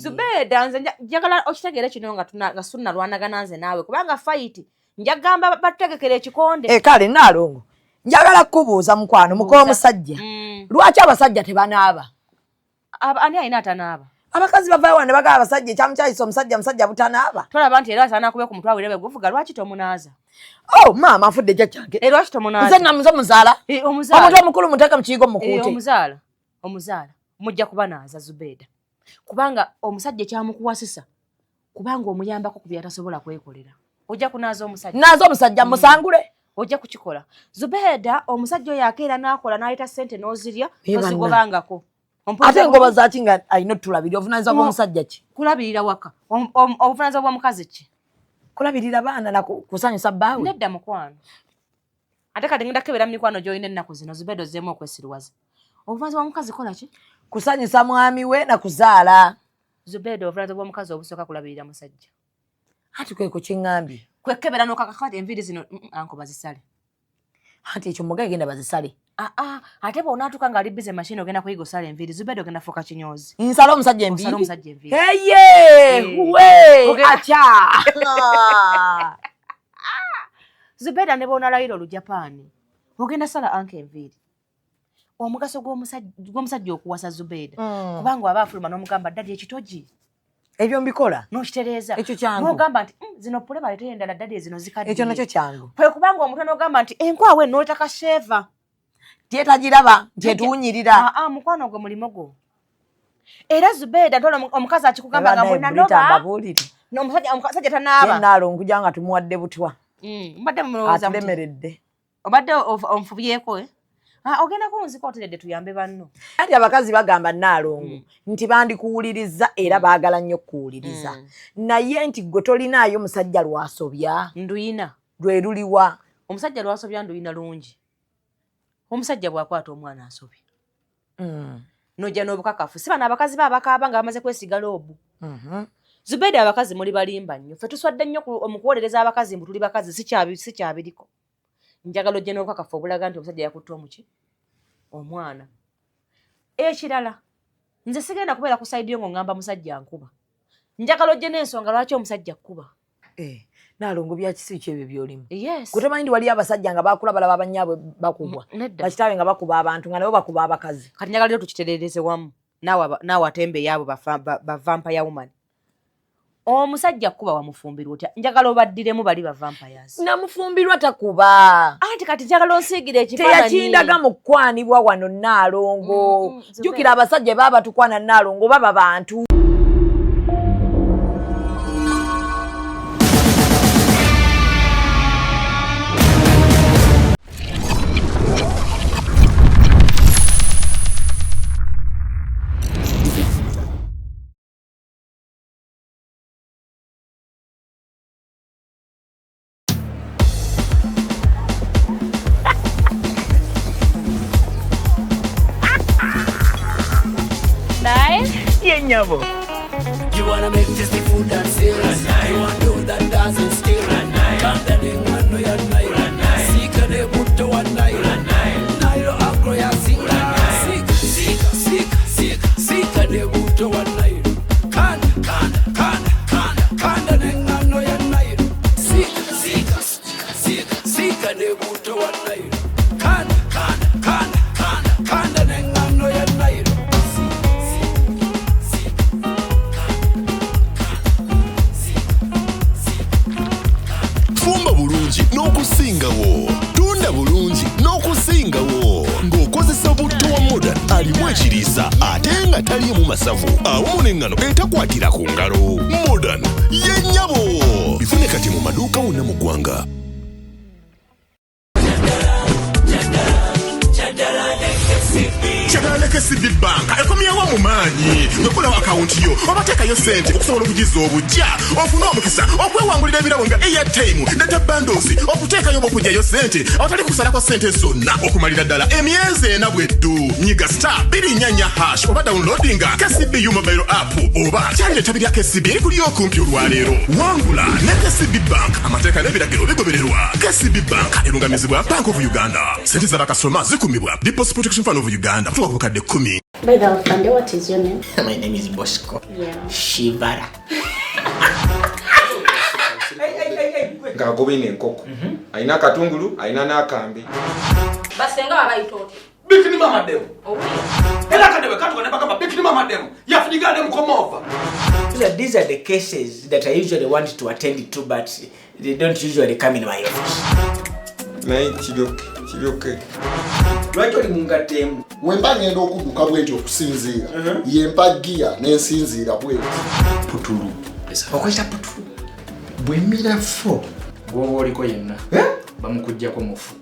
Zubeda nze njagala okitegeera kino nga sunna lwanagana nze naawe kubanga fight njagamba bategekere ekikonde. Kale Nalongo njagala kubuuza mukwano mukola omusajja. Lwaki abasajja tebanaaba? Ani alina atanaaba? Abakazi bavaayo wano ne bagaba abasajja ekyamu kyayisa omusajja butanaaba. Tolaba nti era asaana kube ku mutwe awirebe guvuga lwaki tomunaaza? Oh maama afudde jjajjange. Lwaki tomunaaza? Nze namuze muzaala. Omuntu omukulu muteeka mu kiyigo mukuute. Omuzaala mujja kubanaaza Zubeda. Kubanga omusajja kyamukuwasisa kubanga omuyambako ku byatasobola kwekolera. Ojja kunaaza omusajja. Naaza omusajja musangule. Ojja kukikola. Zubeda omusajja oyo akeera n'akola n'ayita ssente n'ozirya tozigobangako. Ate ngoba zaaki nga alina otulabirira obuvunaanyizibwa bw'omusajja ki? Kulabirira waka. Obuvunaanyizibwa bw'omukazi ki? Kulabirira baana na kusanyusa bbaawe. Nedda mukwano. Ate kati ngenda kebera mu mikwano gy'olina ennaku zino Zubeda ozzeemu okwesiriwaza. Obuvunaanyizibwa bw'omukazi kola ki? Kusanyusa mwami we na kuzaala. Zubeda obuvunaanyizibwa bw'omukazi obusooka kulabirira musajja. Ati kwe kukiŋŋambye. Kwekebera n'okakakati enviiri zino anko bazisale. Ati ekyo mugaye genda bazisale. Ate bw'onaatuuka ng'ali bize mashini ogenda kuyiga osala enviiri Zubeda ogenda fuuka kinyoozi. Nsala omusajja enviiri. Osala omusajja enviiri. We acha. Zubeda ne bw'onalayira Olujapaani ogenda sala anka enviiri. Omugaso gw'omusajja okuwasa Zubeda kubanga aba afuluma n'omugamba ddadi ekitogi. Ebyo mbikola n'okitereeza. Ekyo kyangu. N'ogamba nti zino pule baletere endala ddadi ezino zikaddiye. Ekyo nakyo kyangu. Kwe kubanga omuntu n'ogamba nti enkwawe n'otaka sheeva. Tietagiraba tietuwunyirira. Mukwano gwe mulimo gwo. Era Zubeda ntola omukazi akikugamba nga munanoba. Omusajja tanaaba. Nalongo janga tumuwadde butwa. Mbadde mulowooza muti. Atulemeredde. Obadde onfubyeko ogenda kunzika oteredde tuyambe banno. Ati abakazi bagamba Nalongo nti bandikuwuliriza era baagala nnyo kuwuliriza. Naye nti gwe tolinaayo musajja lwasobya. Nduyina. Lwe luliwa. Omusajja lwasobya nduyina lungi. Omusajja bw'akwata omwana asobye. Nojja n'obukakafu. Si bano abakazi baabakaaba nga bamaze kwesiga loobu. Zubeda abakazi muli balimba nnyo. Ffe tuswadde nnyo mu kuwolereza abakazi mbu tuli bakazi si kyabiriko. Njagala ojje n'obukakafu obulaga nti omusajja yakutte omuki? Omwana. Ekirala. Nze sigenda kubeera ku sayidi yo ng'ongamba musajja nkuba. Njagala ojje n'ensonga lwaki omusajja kkuba. Nalongo byakisi kyebyo byolimu. Yes. Kutemanyi ndi wali abasajja nga bakula balaba abanyaabwe bakubwa. Bakitawe nga bakuba abantu nga nabo bakuba abakazi. Kati njagala tukitereereze wamu. Naawe atembe yaabo ba vampire woman. Omusajja kuba wamufumbirwa otya? Njagala obaddiremu bali ba vampires. Namufumbirwa takuba. Anti kati njagala onsiigire ekifaananyi. Teyakindaga mu kkwanibwa wano Nalongo. Jjukira abasajja baba tukwana Nalongo baba bantu. You wanna make tasty food and serious. You want to do that dance and still. Come down in one way and night. Seek a day put to one night. Nairo agro ya seek. Seek a day put to one night. Can down in one way and night. Seek a day put to one night. Can down in one way and night. N'okusingawo tunda bulungi n'okusingawo ng'okozesa butto wa modern alimu ekiriisa ate nga taliimu masavu awamu n'eŋŋano etakwatira ku ngalo. Modern yennyabo bifune kati mu maduuka wonna mu ggwanga. KCB Bank ekomyewo mu maanyi ng'okola akawunti yo obateekayo ssente okusobola okugiza obujja ofune omukisa okwewangulira ebirabo nga airtime data bundles okuteekayo oba okugyayo ssente awatali kusalako ssente zonna okumalira ddala emyezi 4 bweddu nyiga *244# oba downloadinga KCB mobile app oba kyalira bya KCB eri kuli okumpi olwaleero wangula ne KCB Bank amateeka n'ebiragiro bigobererwa. KCB Bank erungamizibwa Bank of Uganda. Ssente z'abakasoma zikumibwa Deposit Protection Fund of Uganda. Tukabukadde 10. By the way, what is your name? My name is Bosco. Yeah. Shivara. Ngagobine enkoko. Aina katungulu, aina nakambi. Basenga wabayitote. Bikini mama demo. Ela kadebe katu ne bakamba bikini mama demo. Yafinyika dem come over. These are the cases that I usually want to attend to, but they don't usually come in my office. Nayi kidoke. Lwaki oli mungatemu? Wemba ngenda okuduka bwenti okusinziira. Yempa gia n'ensinziira bwenti. Putulu. Okwita putulu. Bwemira fo. Gwo oliko yenna. Bamukujjako mufu.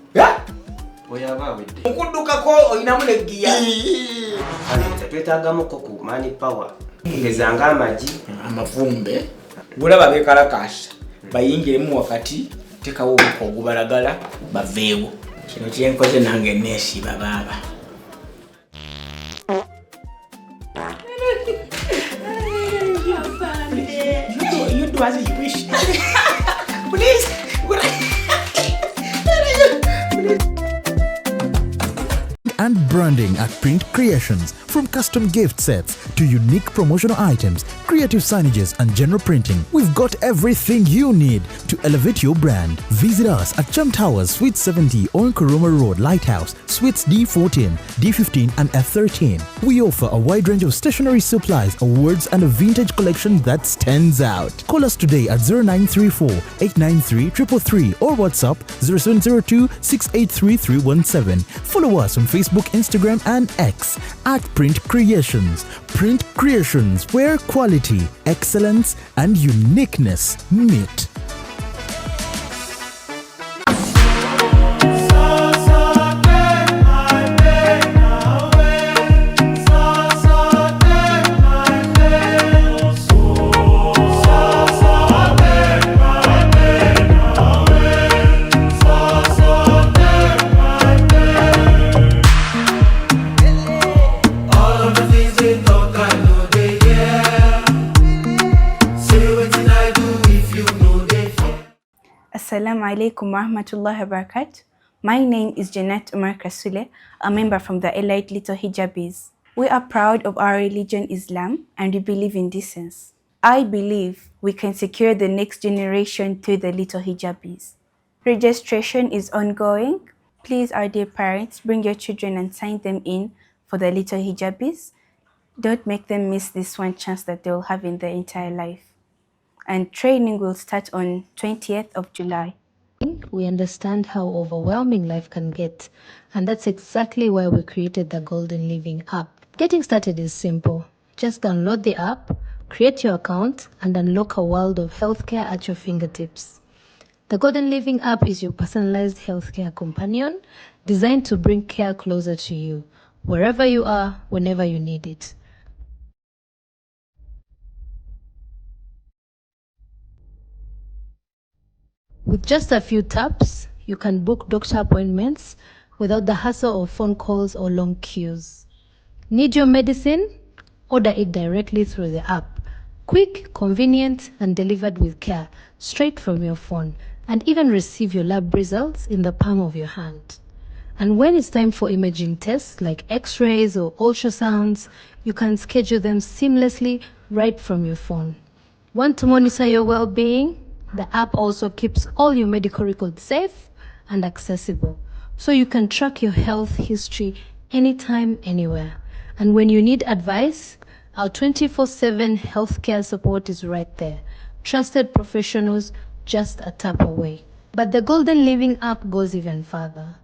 Oyaba awedde. Okudukako olinamu ne gia. Twetaagamu ku money power. Ngezanga amaji, Amavumbe. Bulaba bekalakasa. Bayingiremu wakati tekawo ogubalagala baveewo. Kino kyenkoze nange neesiba baba. You do as you wish. Please. And branding at Print Creations. From custom gift sets to unique promotional items, creative signages and general printing, we've got everything you need to elevate your brand. Visit us at Chum Towers, Suite 70 on Kuruma Road, Lighthouse, Suites D14, D15 and F13. We offer a wide range of stationery supplies, awards and a vintage collection that stands out. Call us today at 0934 893 333 or WhatsApp 0702 683 317. Follow us on Facebook, Instagram and X at Print Creations. Print Creations, where quality, excellence and uniqueness meet. Assalamu alaikum warahmatullahi wabarakatuh. My name is Janet Umar Kasule, a member from the Elite Little Hijabis. We are proud of our religion Islam and we believe in decency. I believe we can secure the next generation through the Little Hijabis. Registration is ongoing. Please, our dear parents, bring your children and sign them in for the Little Hijabis. Don't make them miss this one chance that they will have in their entire life. And training will start on 20th of July. We understand how overwhelming life can get, and that's exactly why we created the Golden Living app. Getting started is simple. Just download the app, create your account, and unlock a world of healthcare at your fingertips. The Golden Living app is your personalized healthcare companion, designed to bring care closer to you, wherever you are, whenever you need it. With just a few taps, you can book doctor appointments without the hassle of phone calls or long queues. Need your medicine? Order it directly through the app. Quick, convenient, and delivered with care, straight from your phone, and even receive your lab results in the palm of your hand. And when it's time for imaging tests like x-rays or ultrasounds, you can schedule them seamlessly right from your phone. Want to monitor your well-being? The app also keeps all your medical records safe and accessible, so you can track your health history anytime, anywhere. And when you need advice, our 24/7 healthcare support is right there. Trusted professionals just a tap away. But the Golden Living app goes even further.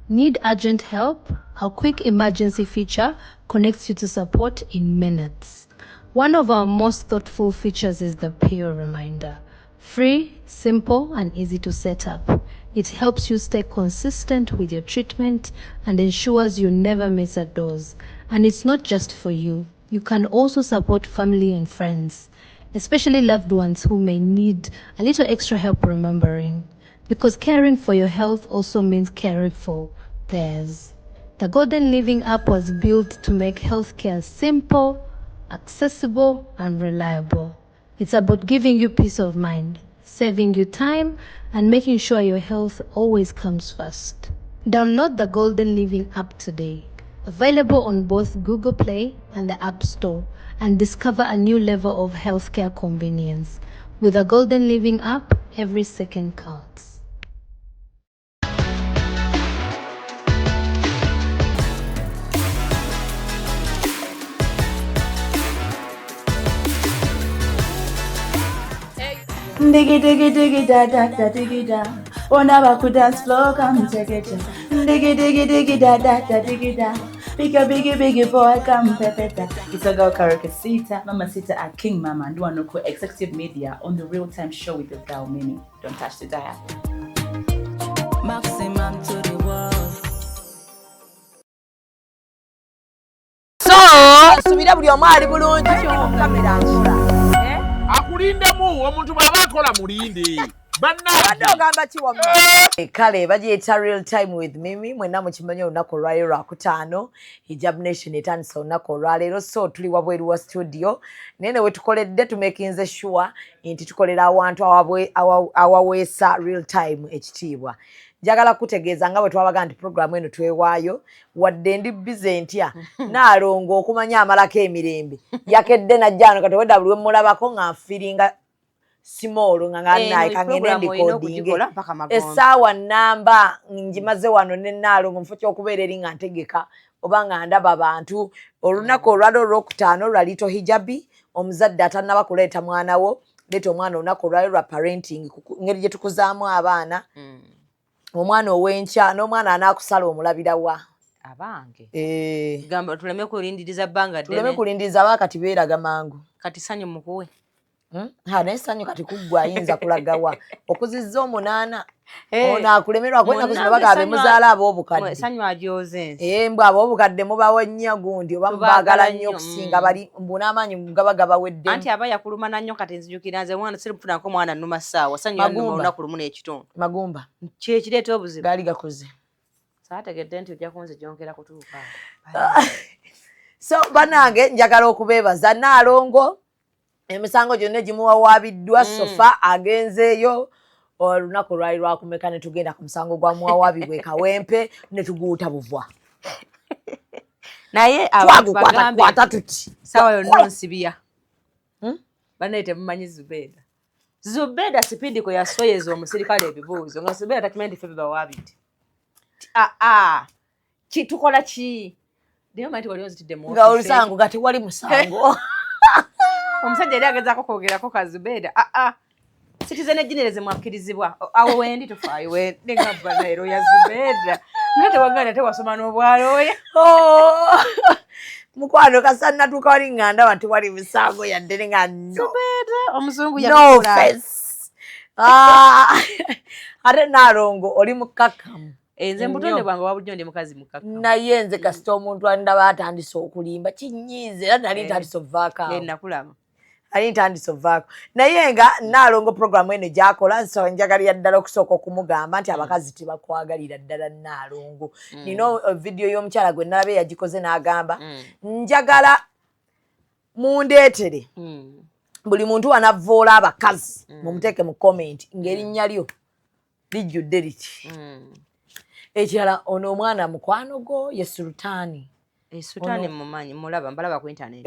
Need urgent help? Our quick emergency feature connects you to support in minutes. One of our most thoughtful features is the Pio Reminder. Free, simple, and easy to set up. It helps you stay consistent with your treatment and ensures you never miss a dose. And it's not just for you. You can also support family and friends, especially loved ones who may need a little extra help remembering. Because caring for your health also means caring for theirs. The Golden Living app was built to make healthcare simple, accessible, and reliable. It's about giving you peace of mind, saving you time, and making sure your health always comes first. Download the Golden Living app today. Available on both Google Play and the App Store, and discover a new level of healthcare convenience. With a Golden Living app, every second counts. Diggy diggy diggy da da da diggy da. Ona baku dance floor come check it. Diggy diggy diggy da da da diggy da. Biggie boy come pepeta. It's a girl Karakasita, Mama Sita at King Mama and Duanoko Executive Media on the Real Time Show with the girl Mimi. Don't touch the dial. Maximum to the world. So, subira buli omu ali bulungi kamera nkola. Akulindemu omuntu bw'aba akola mulinde. Bannabadde ogamba ki wamma? Kale bagiyita Real Time with Mimi mwenna mukimanyi olunaku olwaleero Lwakutaano Hijab Nation etandisa olunaku olwaleero so tuli wabweru wa studio naye ne we tukoledde tumakinze sure nti tukolera awantu awaweesa Real Time ekitiibwa. Njagala kutegeeza nga bwe twabaga nti programu eno twewaayo wadde ndi bize ntya Naalongo okumanya amalako emirembe yakedde najjaano kati wedda buli we mulabako nga nfiringa simolo nganganaye kangene ndikodinge essaawa namba njimaze wano ne Naalongo mufo ky'okubeera eri nga ntegeka oba nga ndaba abantu olunaku olwalo Olwokutaano lwa Little Hijabi omuzadde atannaba kuleeta mwana wo leeta omwana olunaku olwalo lwa parenting ngeri gye tukuzaamu abaana omwana ow'enkya n'omwana anaakusala omulabira wa abange gamba tuleme kulindiriza bbanga ddene tuleme kulindiriza baakati beeraga mangu kati sanyu mukuwe naye sanyu kati kuggwa ayinza kulagawa okuzizza 8 ono akulemerwa kwenda kuzino bagaba muzaala ab'obukadde sanyu ajooze ensi mbwe ab'obukadde mubawa nnyo gundi oba mubaagala nnyo okusinga bali mbun'amaanyi mugaba wedde anti aba yakulumana nnyo kati nzijukira nze mwana sirimufunako mwana nnuma ssaawa sanyu yannuma olunaku lumu n'ekitundu magumba kyekireeta obuzibu gaali gakoze saategedde nti ojja kunze gyongera kutuuka so banange njagala okubeebaza Naalongo emisango gyonna gimuwawaabiddwa Sofa agenzeeyo olunaku lwali lwakumeka ne tugenda ku musango gwa muwawaabibwe Kawempe ne tuguuta buvwa naye twagukwata tuti sawa yonna onsibya banaye temumanyi Zubeda sipindiko yasoyeza omusirikale ebibuuzo nga Zubeda takimanyi nti ffe bebawaabidde kitukola ki naye omanyi wali onzitidde mu nga olusango nga tewali musango omusajja yali agezaako kwogerako ka Zubeda Citizen Genereze mwakkirizibwa awo wendi tufaayo wendi nga banaero ya Zubeda nga tewaganda tewasoma n'obwalooya mukwano kasa natuuka wali nga ndaba nti wali musango yadde nga Zubeda omuzungu no offense ate Naalongo oli mukkakkamu nze mbutonde bwange wabujjo ndi mukazi mukkakkamu naye nze kasita omuntu andaba atandise okulimba kinyiize era nali ntandise ovaako nakulaba ali ntandise ovaako naye nga Naalongo programu eno gyakola nso njagalira ddala okusooka okumugamba nti abakazi tebakwagalira ddala Naalongo nina vidiyo y'omukyala gwe nalaba yagikoze n'agamba njagala mundeetere buli muntu wanavvoola abakazi mumuteeke mu comment ng'erinnya lyo lijjudde liti ekirala ono omwana mukwano gwo ye Sultani Sultani mumanyi mulaba mbalaba ku internet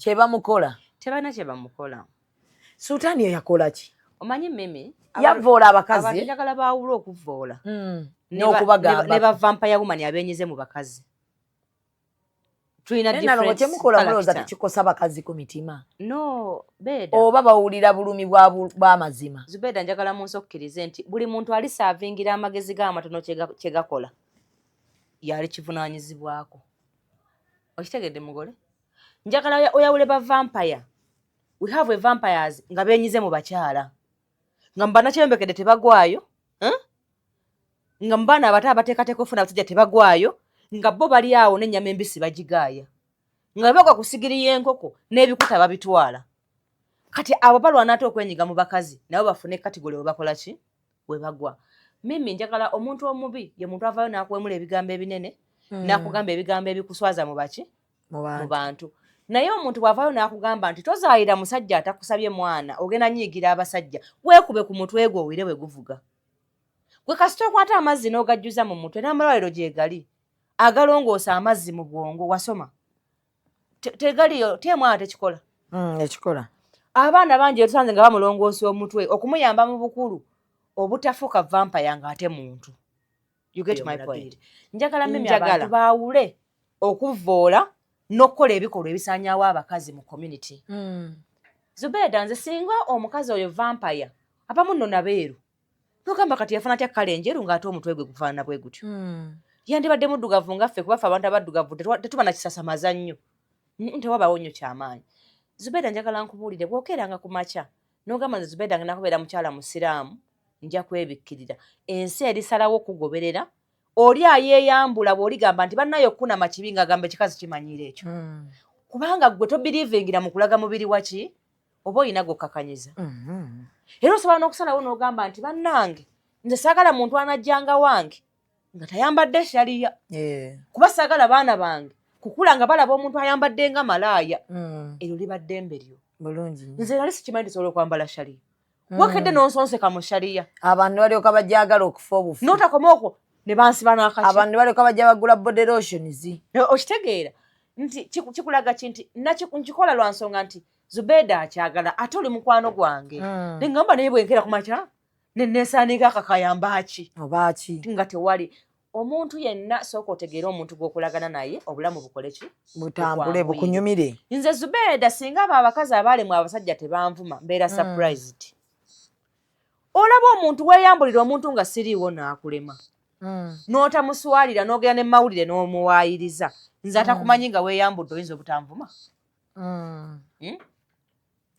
kyeba mukola tebana kyeba mukola Sultani yakola ki omanyi Mimi yavvoola abakazi abantu njagala baawula okuvvoola n'okubagamba ne ba vampire woman abenyize mu bakazi tulina different kyemukola mulowooza tekikosa abakazi ku mitima no Beda oba bawulira bulumi bw'amazima Zubeda njagala munsi okukkirize nti buli muntu alisaavingira amagezi g'amatono kye gakola yali kivunaanyizibwako okitegedde mugole njagala oyawule ba vampire we have a vampires nga benyize mu bakyala nga mbana kyembekedde tebagwayo nga mbana abato abateekateeka ofuna abasajja tebagwayo nga bo bali awo n'ennyama embisi bagigaaya nga bagwa ku sigiri y'enkoko n'ebikuta babitwala kati abo balwana ate okwenyiga mu bakazi nabo bafune kategole we bakola ki we bagwa Mimi njagala omuntu omubi ye muntu avaayo n'akuwemula ebigambo ebinene n'akugamba ebigambo ebikuswaza mu baki mu bantu naye omuntu bw'avaayo n'akugamba nti tozaayira musajja atakusabye mwana ogenda nyiigira abasajja weekube ku mutwe gwe owire we guvuga gwe kasita okwata amazzi n'ogajjuza mu mutwe n'amalwaliro gye gali agalongoosa amazzi mu bwongo wasoma tegaliyo temwana tekikola ekikola abaana bangi tusanze nga bamulongoosa omutwe okumuyamba mu bukulu obutafuuka vampire ng'ate muntu. You get my point. Njagala mimi abantu baawule okuvoola n'okukola ebikolwa ebisaanyaawo abakazi mu community. Zubeda nze singa omukazi oyo vampire abamu nno nabeeru nogamba kati yafuna atya kale enjeru ng'ate omutwe gwe gufaanana bwe gutyo. Yandibadde muddugavu nga ffe kuba ffe abantu abaddugavu tetuba na kisasamaza nnyo tewabaawo nnyo kyamaanyi. Zubeda njagala nkubuulire bw'okeeranga ku makya n'ogamba nze Zubeda ngenda kubeera mukyala musiraamu nja kwebikkirira ensi erisalawo okugoberera oli ayeeyambula bw'oligamba nti bannayo okkunama kibi ng'agamba ekikazi kimanyiira ekyo kubanga gwe tobiriivingira mu kulaga mubiri waki oba olina gokkakanyiza. Era osobola n'okusalawo n'ogamba nti bannange nze saagala muntu anajjanga wange nga tayambadde shaliya kuba saagala baana bange kukula nga balaba omuntu ayambadde nga malaaya eryo liba ddembe lyo. Nze nali sikimanyi tisobola okwambala shaliya wakedde n'onsonseka mu shaliya abantu balyoka bajjagala okufa obufu n'otakoma okwo ne bansiba n'akaki abantu balyoka bajja bagula body lotions okitegeera nti kikulaga ki nti nkikola lwa nsonga nti Zubeda akyagala ate oli mukwano gwange neŋŋamba naye bwenkera ku makya neneesaanika akakayamba ki oba ki nga tewali omuntu yenna sooka otegeera omuntu gw'okulagana naye obulamu bukole ki butambule bukunyumire. Nze Zubeda singa abo abakazi abaalemu abasajja tebanvuma mbeera surprised. Olaba omuntu weeyambulira omuntu nga siriiwo n'akulema n'otamuswalira n'ogera ne mawulire n'omuwaayiriza nze atakumanyi nga weeyambudde oyinza obutanvuma.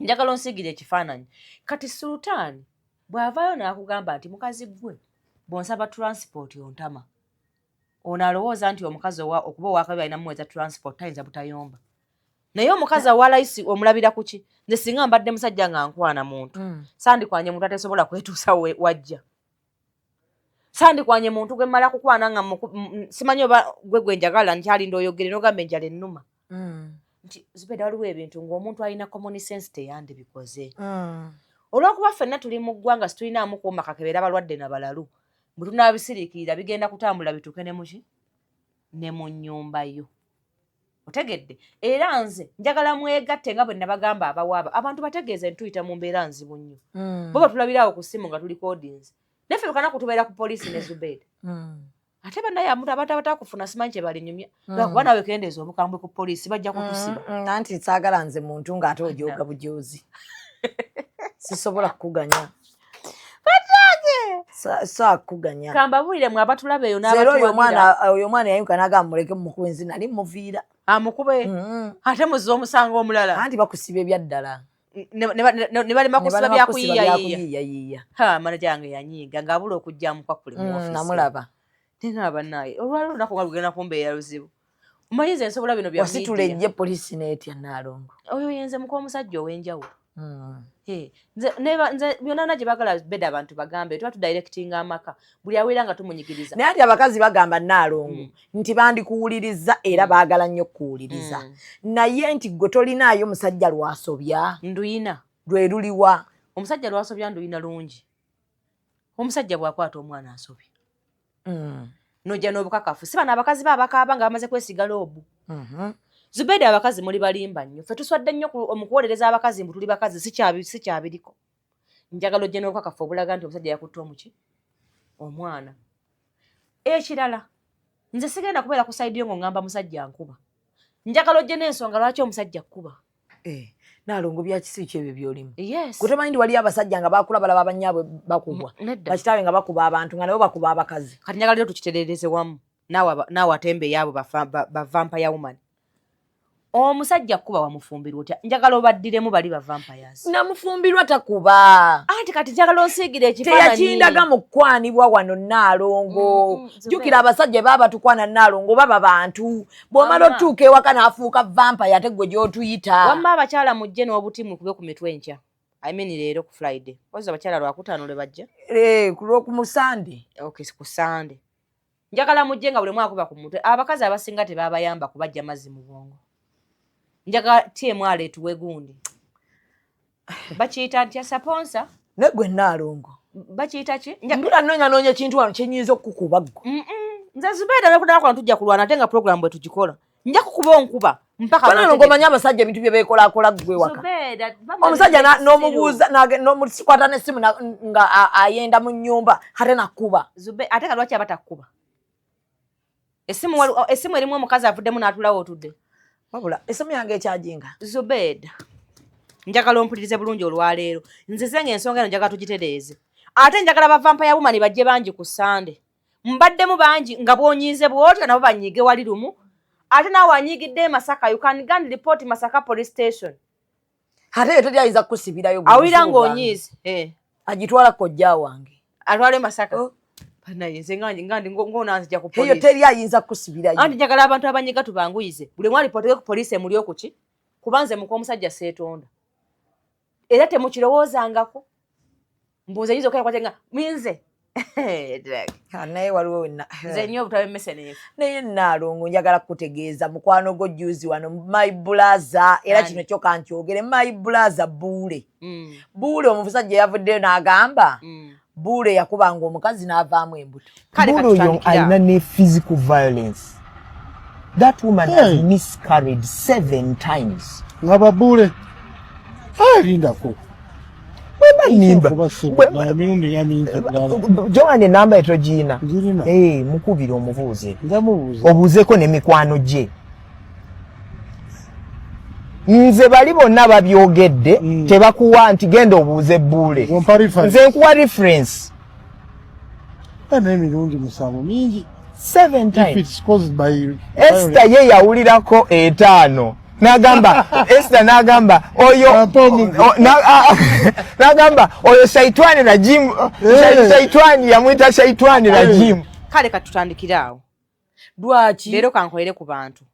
Njagala onsigire ekifaananyi kati Sultan bw'avaayo n'akugamba nti mukazi gwe bw'onsaba transport ontama ono alowooza nti omukazi okuba owakabi alina muweza transport tayinza butayomba naye omukazi awalayisi omulabira ku ki nze singa mbadde musajja nga nkwana muntu sandikwanye muntu atesobola kwetuusa wajja sandikwanye muntu gwe mmala kukwana nga simanyi oba gwe njagala nkyalinda oyogere n'ogamba enjala ennuma nti Zubeda waliwo ebintu ng'omuntu alina common sense teyandibikoze. Olw'okuba ffenna tuli mu ggwanga situlinaamu kuuma kakebeera abalwadde n'abalalu bwe tunaabisiriikirira bigenda kutambula bituuke ne muki ne mu nnyumba yo otegedde. Era nze njagala mwegatte nga bwe nabagamba abawaaba abantu bategeeze ntuyita mu mbeera nzibu nnyo bo batulabirawo ku ssimu nga tuli codings neffe bekana kutubeera ku poliisi ne Zubeda ate bannaye amuntu abantu abatakufuna simanyi kye balinyumya lwakuba nawe kendeeza obukambwe ku poliisi bajja kutusiba anti saagala nze muntu ng'ate ojooga bujoozi sisobola kukuganya saa kukuganya kambabuulire mwe abatulaba eyo oyo omwana yayuka n'agamba muleke mumukunzi nali muviira amukube ate muzza omusango omulala anti bakusiba ebyaddala ne balema kusiba byakuyiiyayiiya manaja yange yanyiiga ng'abula okujja mukwakule mu ofisi namulaba tenga bannaye olwali olunaku nga lugenda kumbeera luzibu omanyi nze nsobola bino bya wasitula ejje poliisi n'etya Naalongo oyo yenze muka omusajja ow'enjawulo nze byonna na gye baagala Zubeda abantu bagambe tuba tudirectinga amaka buli aweera nga tumunyigiriza naye ati abakazi bagamba Naalongo nti bandikuwuliriza era baagala nnyo okuwuliriza naye nti gwe tolinaayo musajja lwasobya nduyina lwe luliwa omusajja lwasobya nduyina lungi omusajja bw'akwata omwana asobya nojja n'obukakafu si bano abakazi baabakaaba nga bamaze kwesiga loobu Zubeda abakazi muli balimba nnyo ffe tuswadde nnyo omukuwolereza abakazi mbu tuli bakazi si kyabiriko njagala ojje n'obukakafu obulaga nti omusajja yakutte omuki omwana ekirala nze sigenda kubeera ku sayidi yo ng'oŋŋamba musajja nkuba njagala ojje n'ensonga lwaki omusajja kkuba Naalongo byakisi ki ebyo byolimu yes gwe tomanyi ndi wali abasajja nga bakula balaba abannyaabwe bakubwa bakitaabe nga bakuba abantu nga nabo bakuba abakazi kati njagala lyo tukitereereze wamu naawe atembe yaabo ba vampire woman omusajja kuba wamufumbirwa otya njagala obaddiremu bali ba vampires namufumbirwa takuba anti kati njagala onsiigire ekifaananyi teyakindaga mu kkwanibwa wano Naalongo jjukira abasajja baba tukwana Naalongo baba bantu bw'omala otuuka ewaka n'afuuka vampire ate gwe gy'otuyita wamma abakyala mujje n'obuti mukube ku mitwe enkya leero ku Friday oza abakyala lwakutaano lwe bajja ku Musande ku Sande njagala mujje nga buli mwakuba ku mutwe abakazi abasinga tebabayamba kubajja mazzi mu bwongo njaga tiemu aleetuwe gundi bakiyita ntya saponsa ne gwe Naalongo bakiyita ki ndula noonya kintu wano kyenyinza okukuba ggo nze Zubeda nakudala kwa tujja kulwana tenga program bwe tugikola nja kukuba onkuba mpaka bana ngomanya abasajja ebintu bye bekola akola gwe waka Zubeda omusajja n'omubuuza n'omusikwata n'essimu nga ayenda mu nnyumba ate nakuba Zubeda ate kalwaki abatakuba esimu erimu omukazi avuddemu n'atulawo otudde wabula esimu yange ekyajinga Zubeda njagala ompulirize bulungi olwaleero nzize ng'ensonga eno njagala tugitereeze ate njagala bavampaya bumani bajje bangi ku Sande mbaddemu bangi nga bwonyiize bwotyo nabo banyiige wali lumu ate naawe anyiigidde Masaka you can go and report Masaka police station ate yo teri ayinza kusibirayo awulira ng'onyiize agitwala kojja wange atwale Masaka naye nze ngandi ng'onanzija ku police eyo teri ayinza kusibirayo anti njagala abantu abanyiga tubanguyize buli mwa ripooteke ku police emuli okuki kubanze muko omusajja seetonda era temukirowoozangako mbuuze yizo okera kwatenga minze naye waliwo nze nnyo obutabe mmese neefu naye Naalongo njagala kutegeeza mukwano gwo juzi wano my brother era kino kyo kankyogere my brother Buule omusajja yavuddeyo n'agamba Buule yakubanga omukazi n'avaamu embuto Buule oyo alina ne physical violence. That woman has miscarried 7 times. Ngaba Buule lindako Joanne namba etogina mukubire omubuuze obuuzeko n'emikwano gye nze bali bonna babyogedde tebakuwa nti genda obuuze Buule nze nkuwa reference n'emirundi 7 mingi 7 times Esther ye yawulirako 5 Nagamba Esther nagamba oyo nagamba oyo shaitani rajim shaitani yamwita shaitani rajim kale katutandikira awo lwaki leero kankolere ku bantu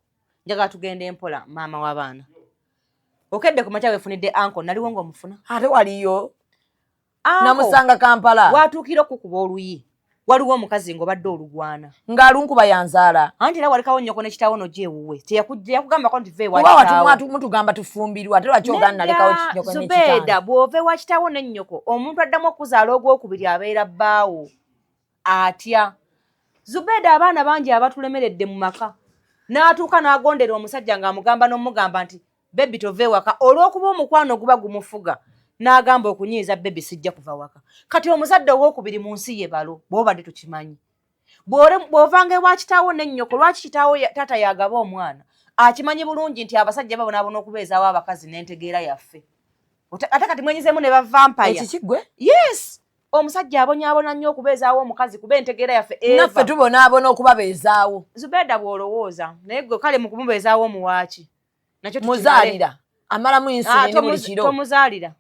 njaga tugende empola maama w'abaana okedde ku macha wefunidde anko naliwo ng'omufuna ate waliyo namusanga Kampala watuukira okukuba oluyi waliwo omukazi ng'obadde olugwana ng'alunkuba yanzaala anti era walikawo nnyoko n'ekitaawo n'ogyewuwe yakugambako nti watu mutugamba tufumbirwa ate lwaki ogana nalekawo nnyoko n'ekitaawo Zubeda bw'ova ewa kitaawo n'ennyoko omuntu addamu okuzaala ogwokubiri abeera bbaawo atya Zubeda abaana bangi abatulemeredde mu maka n'atuuka n'agondera omusajja ng'amugamba n'omugamba nti bebi tova ewaka olw'okuba omukwano guba gumufuga n'agamba okunyiiza bebi sijja kuva waka kati omuzadde ow'okubiri mu nsi ye balo bw'obadde tukimanyi bw'ovanga ewa kitaawo n'ennyoko lwaki kitaawo taata yagaba omwana akimanyi bulungi nti abasajja babonaabona okubeezaawo abakazi n'entegeera yaffe ate kati mwenyizeemu ne bavampaya ekikigwe yes omusajja abonyaabona nnyo okubeezaawo omukazi kuba entegeera yaffe naffe tubonaabona okubabeezaawo Zubeda bw'olowooza naye gwe kale mu kumubeezaawo omuwaaki nakyo muzaalira amalamu insulini buli kiro tomuzaalira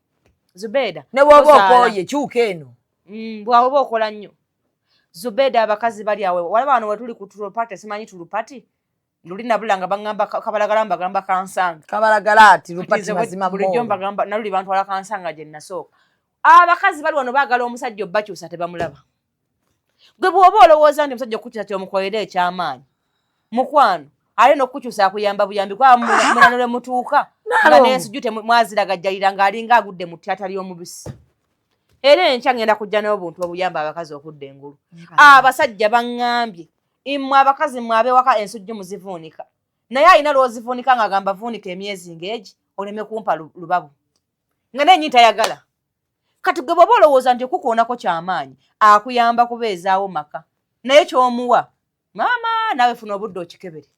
Zubeda ne bw'oba okooye kyuka eno bw'oba okola nnyo Zubeda abakazi bali awe walaba wano wetuli ku tulupati simanyi tulupati luli nabula nga baŋŋamba kabalagala mbagamba kansanga kabalagala ati lupati mazima bulijjo mbagamba naluli bantu wala kansanga gye nasooka abakazi bali wano baagala omusajja obbakyusa tebamulaba gwe bw'oba olowooza nti omusajja okukyusa ti omukolera eky'amaanyi mukwano ale n'okukyusa akuyamba buyambi kwa munanole mutuuka nga n'ensujju temwaziragajjalira ng'alinga agudde mu ttata ly'omubisi era enkya ngenda kujja n'obuntu obuyamba abakazi okudda engulu abasajja baŋŋambye mmwe abakazi mwe ab'ewaka ensujju muzivuunika naye alina lw'ozivuunika ng'agamba vuunika emyezi ng'egi oleme kumpa lubabu nga nenyi tayagala kati gwe bw'oba olowooza nti okukoonako ky'amaanyi akuyamba kubeezaawo maka naye ky'omuwa maama naawe funa obudde okikebere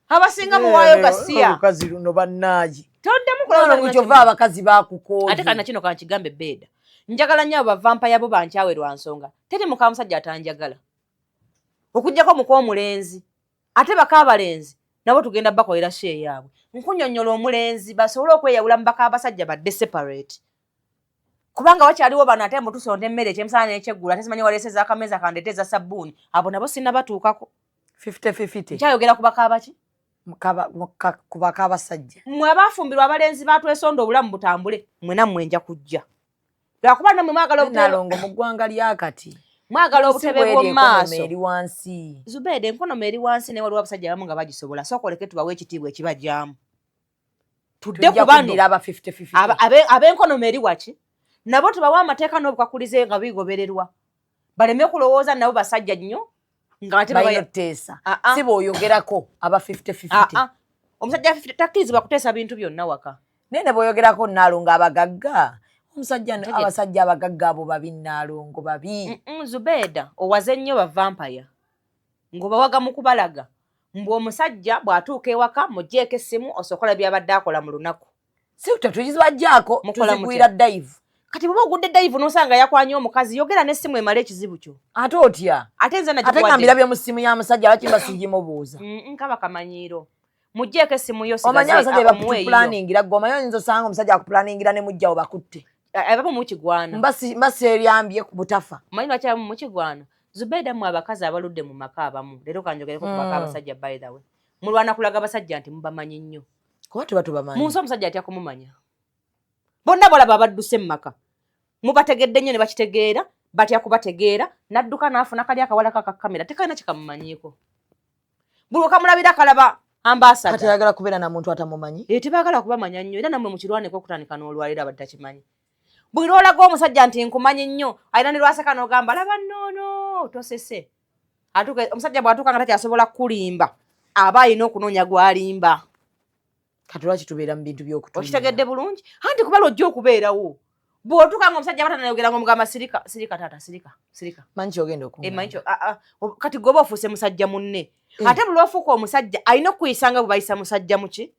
abasinga muwaayo gasiya omukazi luno bannaayi toddemu kyova abakazi bakukooye ate kana kino kankigambe Beda njagala nnyo abavampaya bo bankyawe lwa nsonga teri muka musajja atanjagala okuggyako muka omulenzi ate baka abalenzi nabo tugenda bakolera shee yaabwe nkunyonnyola omulenzi basobole okweyawula mu baka abasajja badde separate kubanga wakyaliwo bano ate mutusonda emmere ekyemisana n'ekyeggulu ate simanyi waleeseza akameeza kandeteeza sabbuuni abo nabo sinna batuukako 50-50 nkyayogera ku baka abaki ku baka abasajja mmwe abaafumbirwa abalenzi batwesonda obulamu butambule mwe nammwe nja kujja lwakuba nammwe mwagala Naalongo mu ggwanga lyakati mwagala obutebe bw'omu maaso eri wansi Zubeda enkonomo eri wansi ne waliwo abasajja abamu nga bagisobola sooka oleke tubawe ekitiibwa ekibajjaamu tudde ku bano ab'enkonomo eri waki nabo tubawa amateeka n'obukakulize nga bigobererwa baleme kulowooza nabo basajja nnyo ngate bayo tesa sibo oyogerako aba 50-50 omusajja 50 takirizibwa kuteesa bintu byonna waka nene boyogerako Nalongo abagagga omusajja abasajja abagagga abo babi Nalongo babi Zubeda owaze nnyo ba vampire ngoba waga mukubalaga mbu omusajja bwatuuka ewaka mujjeeko essimu osokola byabadde akola mu lunaku si tutujizwa jako tuzigwira dive kati bwe ogudde dive nosanga yakwanya omukazi yogera n'essimu emala ekizibu kyo ate otya ate nze ate ngambira bye mu ssimu ya musajja bakimba sigimubuuza nkaba kamanyiiro mujjeeko essimu yo omanya abasajja bakupulaningira gwe omanyi oyinza osanga omusajja akupulaningira ne mujjawo bakutte abamu mukigwana mbasi eryambye ku butafa omanyi lwaki abamu mukigwana Zubeda mu abakazi abaludde mu maka abamu leero kanjogereko ku baka abasajja by the way mulwana kulaga abasajja nti mubamanyi nnyo kuba tubamanyi munsi omusajja atya kumumanya bonna balaba abadduse mu maka mubategedde nnyo ne bakitegeera batya kubategeera nadduka n'afuna kali akawala ka kamera tekalina kikamumanyiiko buli okamulabira kalaba ambasada kati ayagala kubeera na muntu atamumanyi tebaagala kubamanya nnyo era nammwe mukirwaneko okutandika n'olwaliro abadde takimanyi buli lwolaga omusajja nti nkumanyi nnyo ayina ne lwaseka n'ogamba laba noono tosese atuuka omusajja bw'atuuka nga takyasobola kulimba aba alina okunoonya gwalimba kati lwaki tubeera mu bintu by'okutumira okitegedde bulungi anti kuba lwojja okubeerawo bw'otuuka nga omusajja batanayogera ng'omugamba sirika taata sirika manyi kyogenda okumanyi kati goba ofuuse musajja munne ate buli ofuuka omusajja alina okuyisanga bwe bayisa musajja muki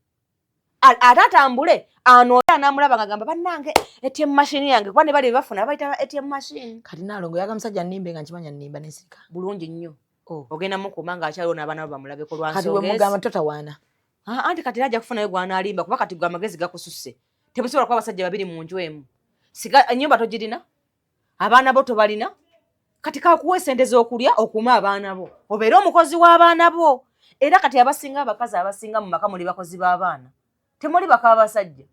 ate atambule anooya n'amulaba ng'agamba bannange ATM machine yange kuba ne bali bafuna bayita ATM machine kati Nalongo yaga musajja nnimbe nga nkimanya nnimba n'ensirika bulungi nnyo ogenda mukuma ng'akyaliwo n'abaana bo bamulabeko lwa kati we mugamba totawaana anti kati ajja kufuna gwana alimba kuba kati gwa amagezi gakususse temusobola kuba abasajja babiri mu nju emu siga ennyumba togirina abaana bo tobalina kati kakuwa esente z'okulya okuuma abaana bo obeere omukozi w'abaana bo era kati abasinga abakazi abasinga mu maka muli bakozi b'abaana temuli baka abasajja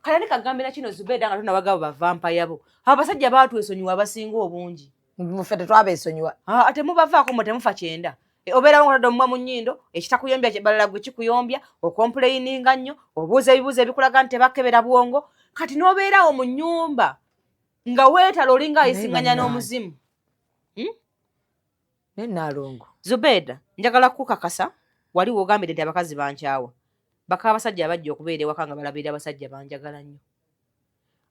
kale ni kagambira kino Zubeda nga tunabagabo ba vampire bo abasajja baatwesonyiwa abasinga obungi muffe tetwabeesonyiwa ate mubavaako mwe temufa kyenda obeerawo nga tadde omumwa mu nnyindo ekitakuyombya balala gwe kikuyombya okompuleyininga nnyo obuuza ebibuuzo ebikulaga nti tebakebera bwongo kati n'obeerawo mu nnyumba nga weetala olinga ayisiŋŋanya n'omuzimu ne Nalongo Zubeda njagala kukakasa wali wogambire nti abakazi bankyawa baka abasajja abajja okubeera ewaka nga balabira abasajja banjagala nnyo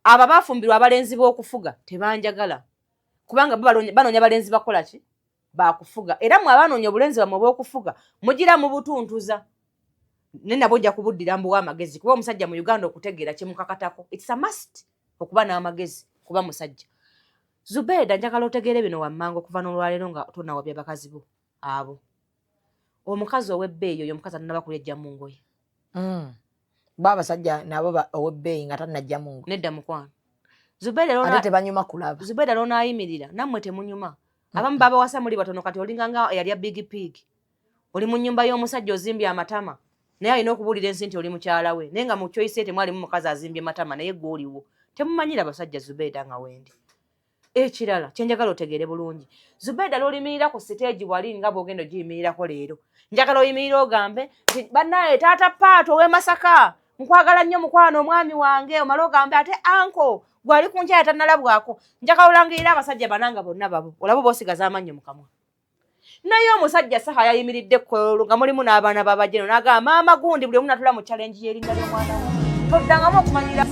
abo baafumbirwa abalenzi b'okufuga tebanjagala kubanga banoonya balenzi bakola ki bakufuga era mwe abanoonya obulenzi bamwe bw'okufuga mugira mu butuntuza ne nabo nja kubuddira mbuwa amagezi kuba omusajja mu Uganda okutegeera kimukakatako it's a must okuba n'amagezi kuba musajja Zubeda njagala otegeere bino wammango okuva n'olwaleero nga tonawabya bakazi bo abo omukazi ow'ebbeeyi oyo omukazi atanaba kulejja mu ngoye baabasajja nabo ow'ebbeeyi nga tanajja mu ngoye nedda mukwano Zubeda tebanyuma kulaba Zubeda lonaayimirira nammwe temunyuma abamu baba wasa muli batono kati olinga nga yalya big pig oli mu nnyumba y'omusajja ozimbye amatama naye alina okubuulira ensi nti oli mukyala we naye nga mu kyoyise temwalimu mukazi azimbye matama naye gwe oliwo temumanyira basajja Zubeda nga wendi ekirala kyenjagala otegeere bulungi Zubeda lwolimirira ku siteegi wali nga bw'ogenda ogiyimirirako leero njagala oyimirira ogambe nti bannaye taata Paato ow'e Masaka nkwagala nnyo mukwano omwami wange omale ogambe ate anko gwali ku nkyaya tannalabwako njagala olangirira abasajja bananga bonna babo olaba boosigaza amannyo mu kamwa naye omusajja saha yayimiridde nga mulimu n'abaana babajeno n'agamba maama gundi buli omu natula mu challenge y'erinnya ly'omwana we toddangamu okumanyira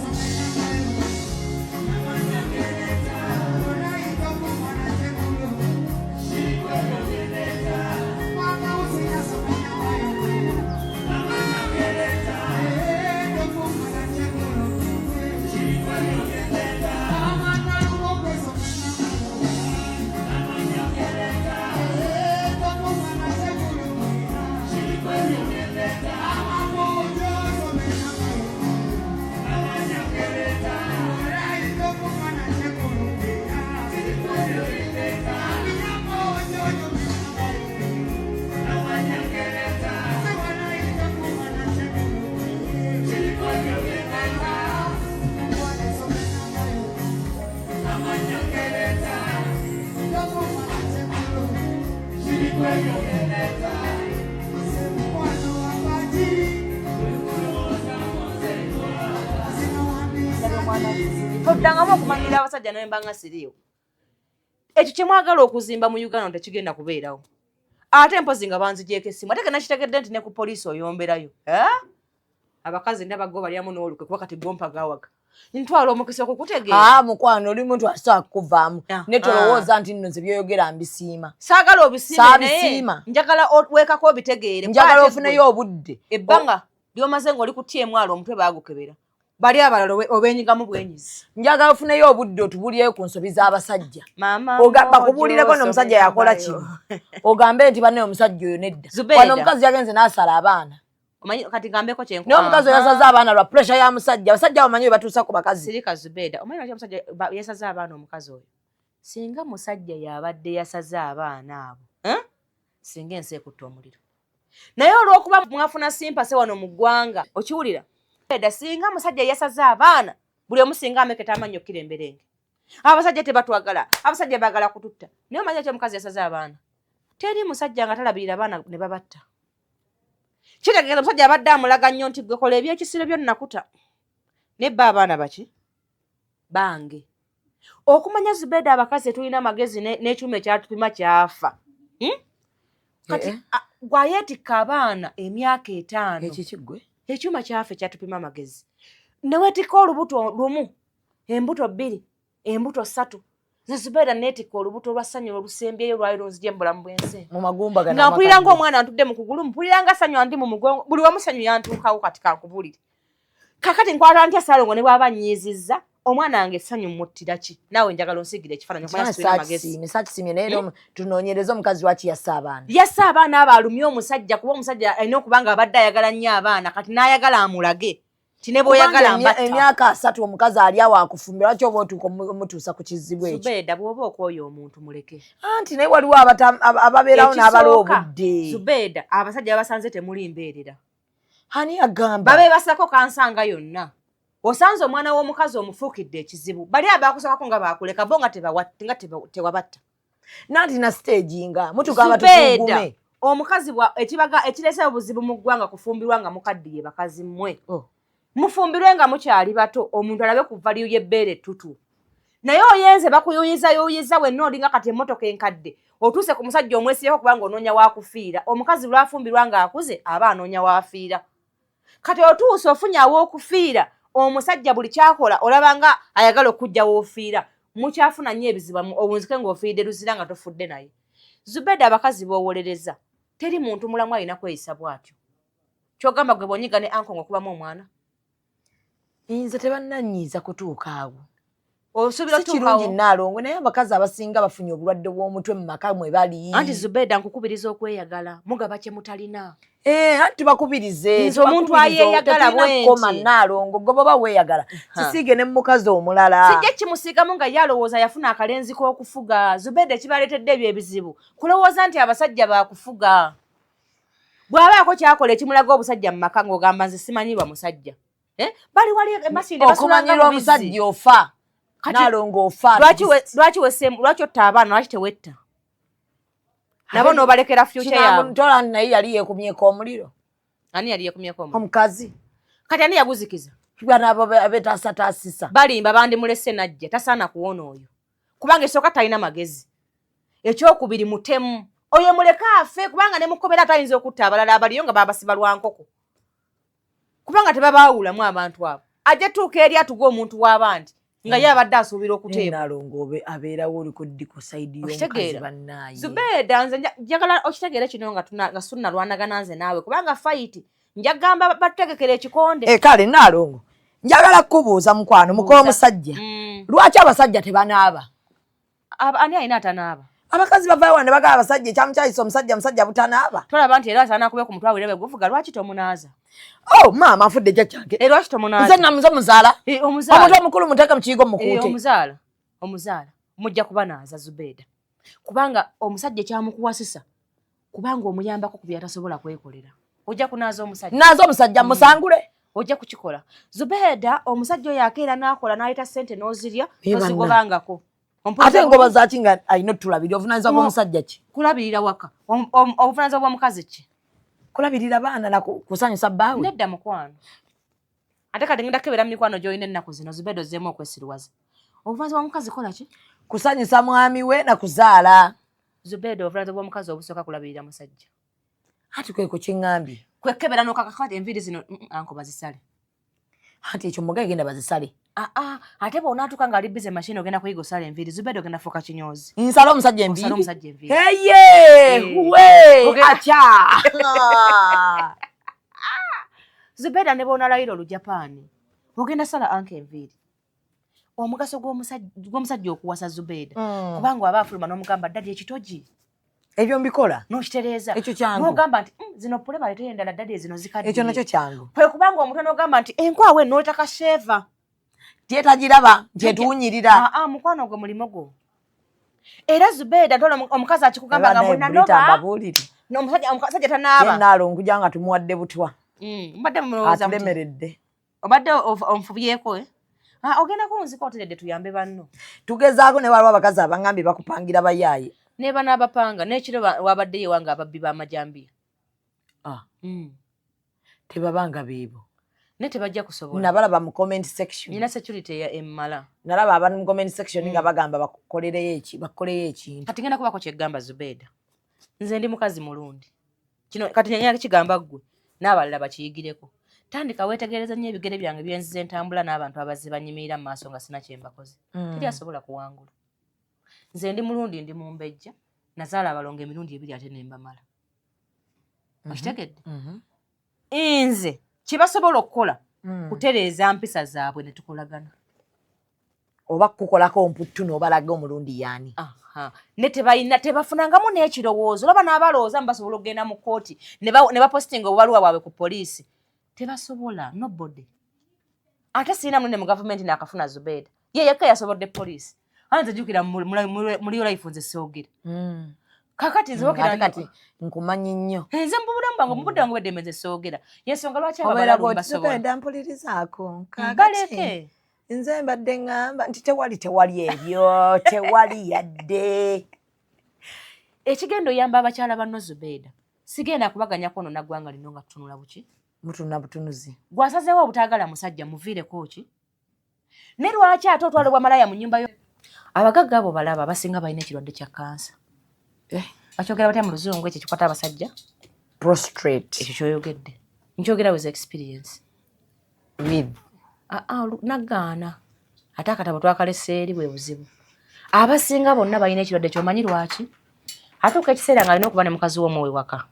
toddangamu okumanyira abasajja naye mbanga siriyo ekyo kye mwagala okuzimba mu Uganda tekigenda kubeerawo ate mpozi nga banzigyeko essimu ate kenakitegedde nti ne ku poliisi oyomberayo abakazi ndabago balyamu n'olukwe kuba kati gompa gawaga ntwala omukisa okukutegeera mukwano oli muntu asobola kukuvaamu ne tolowooza nti nno nze byoyogera mbisiima saagala obisiima njagala weekako obitegeere njagala ofuneyo obudde ebbanga lyomaze ng'oli ku TMR omutwe baagukebera bali abalala obeenyigamu bwenyizi njagala ofuneyo obudde otubulyeyo ku nsobi z'abasajja bakubuulireko n'omusajja yakola kino ogambe nti banne omusajja oyo nedda wano omukazi yagenze n'asala abaana kati ngambeko kyenku naye omukazi oyo yasaze abaana lwa pressure ya musajja abasajja bamanyi we batuusa ku bakazi sirika Zubeda omanyi lwaki omusajja yasaze abaana omukazi oyo singa musajja yabadde yasaze abaana abo singa ensi ekutta omuliro naye olw'okuba mwafuna simpase wano mu ggwanga okiwulira singa musajja yasaze abaana buli omu singa ameketa amanyi okkira emberenge abasajja tebatwagala abasajja baagala kututta naye omanyi lwaki omukazi yasaze abaana teri musajja nga talabirira abaana ne babatta kitegeeza omusajja abadde amulaga nnyo nti gwe kola ebyekisiro byonnakuta nebba abaana baki bange okumanya Zubeda abakazi tulina amagezi n'ekyuma ekyatupima kyafa kati gwayeetikka abaana emyaka 5 ekikigwe ekyuma kyafa ekyatupima amagezi neweetikka olubuto lumu embuto 2 embuto 3 ze Zubeda neetikka olubuto lwa ssanyu olusembyeyo lwaliro nzije mu bulamu bw'ensi mu magumba nga mpulira ng'omwana antudde mu kugulu mpulira nga ssanyu andi mu mugongo buli wamu ssanyu yantuukawo kati kankubulire kakati nkwata ntya Salongo ne bw'aba nyiizizza omwana wange essanyu muttira ki naawe njagala onsigira ekifaananyi okumanya tulina amagezi sakisimye naye tunoonyereza omukazi lwaki yassa abaana yassa abaana abo alumye omusajja kuba omusajja alina okuba nga abadde ayagala nnyo abaana kati n'ayagala amulage ti ne bw'oyagala mbatta emyaka 3 omukazi ali awo akufumbira lwaki oba otuuka omutuusa ku kizibu ekyo Zubeda bw'oba okwoyo omuntu muleke anti naye waliwo ababeerawo n'abala obudde Zubeda abasajja babasanze temuli mbeerera ani agamba babe basako kansanga yonna osanze omwana w'omukazi omufuukidde ekizibu bali abakusokako nga bakuleka bo nga tewabatta nanti na stage nga mutugamba tufungume omukazi ekirese obuzibu mu ggwanga kufumbirwa nga mukaddiye bakazi mmwe mufumbirwe nga mukyali bato omuntu alabe ku valiyu y'ebbeere ettutu naye oyenze bakuyuyiza wenna olinga kati emmotoka enkadde otuuse ku musajja omwesiyeko kubanga onoonya waakufiira omukazi lwafumbirwa nga akuze aba anoonya waafiira kati otuuse ofunye aw'okufiira omusajja buli kyakola olaba nga ayagala okujja w'ofiira mukyafuna nnyo ebizibu obunzike ng'ofiiridde luzira nga tofudde naye Zubeda abakazi b'owolereza teri muntu mulamu alina kweyisa bw'atyo kyogamba gwe bonyiga ne anko ng'okubamu omwana nze tebannanyiiza kutuuka awo osubira kirungi Naalongo naye abakazi abasinga bafunye obulwadde bw'omutwe mu maka mwe bali anti Zubeda nkukubiriza okweyagala mugaba kye mutalina anti bakubirize nze omuntu ayeyagala bwenti Naalongo gwe baba weeyagala kisiige ne mukazi omulala sijja kimusiigamu nga yalowooza yafuna akalenzi k'okufuga Zubeda ekibaleetedde ebyo ebizibu kulowooza nti abasajja baakufuga bw'abaako kyakola ekimulaga obusajja mu maka ng'ogamba nze simanyirwa musajja bali wali emasinde okumanyirwa omusajja ofa Naalongo ofa lwaki otta abaana lwaki tewetta nabo n'obalekera future yaabwe tola naye yali yeekumyeko omuliro ani yali yeekumyeko omuliro omukazi kati ani yaguzikiza bana abetaasataasisa balimba bandimulese najja tasaana kuwona oyo kubanga esooka talina magezi ekyokubiri mutemu oyo muleka afe kubanga ne mukobera atayinza okutta abalala abaliyo nga babasiba lwa nkoko kubanga tebabaawulamu abantu abo ajja tuuka eri atuga omuntu w'abandi nga ye abadde asuubira okuteebwa Naalongo abeerawo oli ku ddi ku sayidi y'omukazi bannaaye Zubeda nze njagala okitegeera kino nga sunnalwanagana nze naawe kubanga fayiti njagamba bategekera ekikonde kale Naalongo njagala kubuuza mukwano mukola omusajja lwaki abasajja tebanaaba ani alina atanaaba abakazi bavaayo wano ne bagala abasajja ekyamukyayisa omusajja butanaaba tolaba nti era asaana akube ku mutwe awulire beguvuga lwaki tomunaaza maama afudde ejja kyange lwaki tomunaaza nze namuze omuzaala omuntu omukulu muteeka mu kiyigo mukuute omuzaala mujja kubanaaza Zubeda kubanga omusajja ekyamukuwasisa kubanga omuyambako ku byatasobola kwekolera ojja kunaaza omusajja naaza omusajja musangule ojja kukikola Zubeda omusajja oyo akeera n'akola n'ayita ssente n'ozirya tozigobangako ate ngoba zaki nga alina otulabirira obuvunaanyizibwa bw'omusajja ki kulabirira waka obuvunaanyizibwa bw'omukazi ki kulabirira baana na kusanyusa bbaawe nedda mukwano ate kati ngenda kebera mu mikwano gy'olina ennaku zino Zubeda ozzeemu okwesirwaza obuvunaanyizibwa bw'omukazi kola ki kusanyusa mwami we na kuzaala Zubeda ovulazo bw'omukazi obusooka kulabirira musajja. Ati kwe kukiŋŋambye. Kwekebera n'okakakati enviiri zino anko bazisale. Ati ekyo mugaye genda bazisale. Ate bw'onaatuuka ng'ali bize mashini ogenda kuyiga osala enviiri Zubeda ogenda fuuka kinyoozi. Nsala omusajja enviiri. Osala omusajja enviiri. We atya. Zubeda ne bw'onalayira Olujapaani ogenda sala anko enviiri. Omugaso gw'omusajja okuwasa Zubeda kubanga aba afuluma n'omugamba ddadi ekitogi. Ebyo mbikola n'okitereeza ekyo kyangu n'ogamba nti zino pule baleete endala ddadi ezino zikaddiye ekyo nakyo kyangu kwe kubanga omuntu n'ogamba nti enkwawe n'oyita kasheeva tyetagiraba ntetuwunyirira mukwano gwe mulimo gwo era Zubeda ntola omukazi akikugamba nga munanoba omusajja tanaaba naalo nkuja nga tumuwadde butwa mbadde mulowooza atulemeredde obadde onfubyeko ogenda kunzika oteredde tuyambe banno tugezaako ne waliwo abakazi abangambye bakupangira bayaaye neba n'abapanga n'ekiro wabaddeyo wange ababbi b'amajambiya tebabanga beebo ne tebajja kusobola nabalaba mu comment section nina security ya emmala nalaba abantu mu comment section nga bagamba bakolereyo ekintu kati ngenda kubako kyeggamba Zubeda nze ndi mukazi mulundi kino kati nyanya kigamba ggwe n'abalala bakiyigireko tandika weetegereza nnyo ebigere byange byenzize ntambula n'abantu abazze banyimirira mu maaso nga sina kye mbakoze teri asobola kuwangula nze ndi mulundi ndi mumbejja nazaala abalongo emirundi ebiri ate ne mbamala okitegedde nze kibasobola okukola kutereeza mpisa zaabwe ne tukolagana oba kukolako mputtu n'obalaga omulundi yaani ne tebafunangamu n'ekirowoozo olaba n'abalowooza basobola okugenda mu kkooti ne bapositinga obubaluwa bwabwe ku poliisi tebasobola nobody ate sirina munne mu gavumenti n'akafuna Zubeda ye yekka yasobodde poliisi anze jukira muri life nze soogera kakati nze kati nkumanyi nnyo nze mbubulamu bwange mu budde bwange bwedde nze soogera yensonga lwaki ababalala basobola Zubeda mpulirizaako kakati nze mbadde ngamba nti tewali ebyo tewali yadde ekigendo oyamba abakyala banno Zubeda sigenda kubaganyako nonna ggwanga lino nga tutunula buki mutunula butunuzi gwasazeewo obutaagala musajja muviireko ki ne lwaki ate otwalibwa malaya mu nnyumba yo abagagga abo balaba abasinga balina ekirwadde kya kansa bakyogera batya mu luzungu ekyo kikwata abasajja prostrate ekyo kyoyogedde nkyogera with experience with nagaana ate akatabo twakalese eri bwe buzibu abasinga bonna balina ekirwadde kyomanyi lwaki atuuka ekiseera nga alina okuba ne mukazi w'omwe wewaka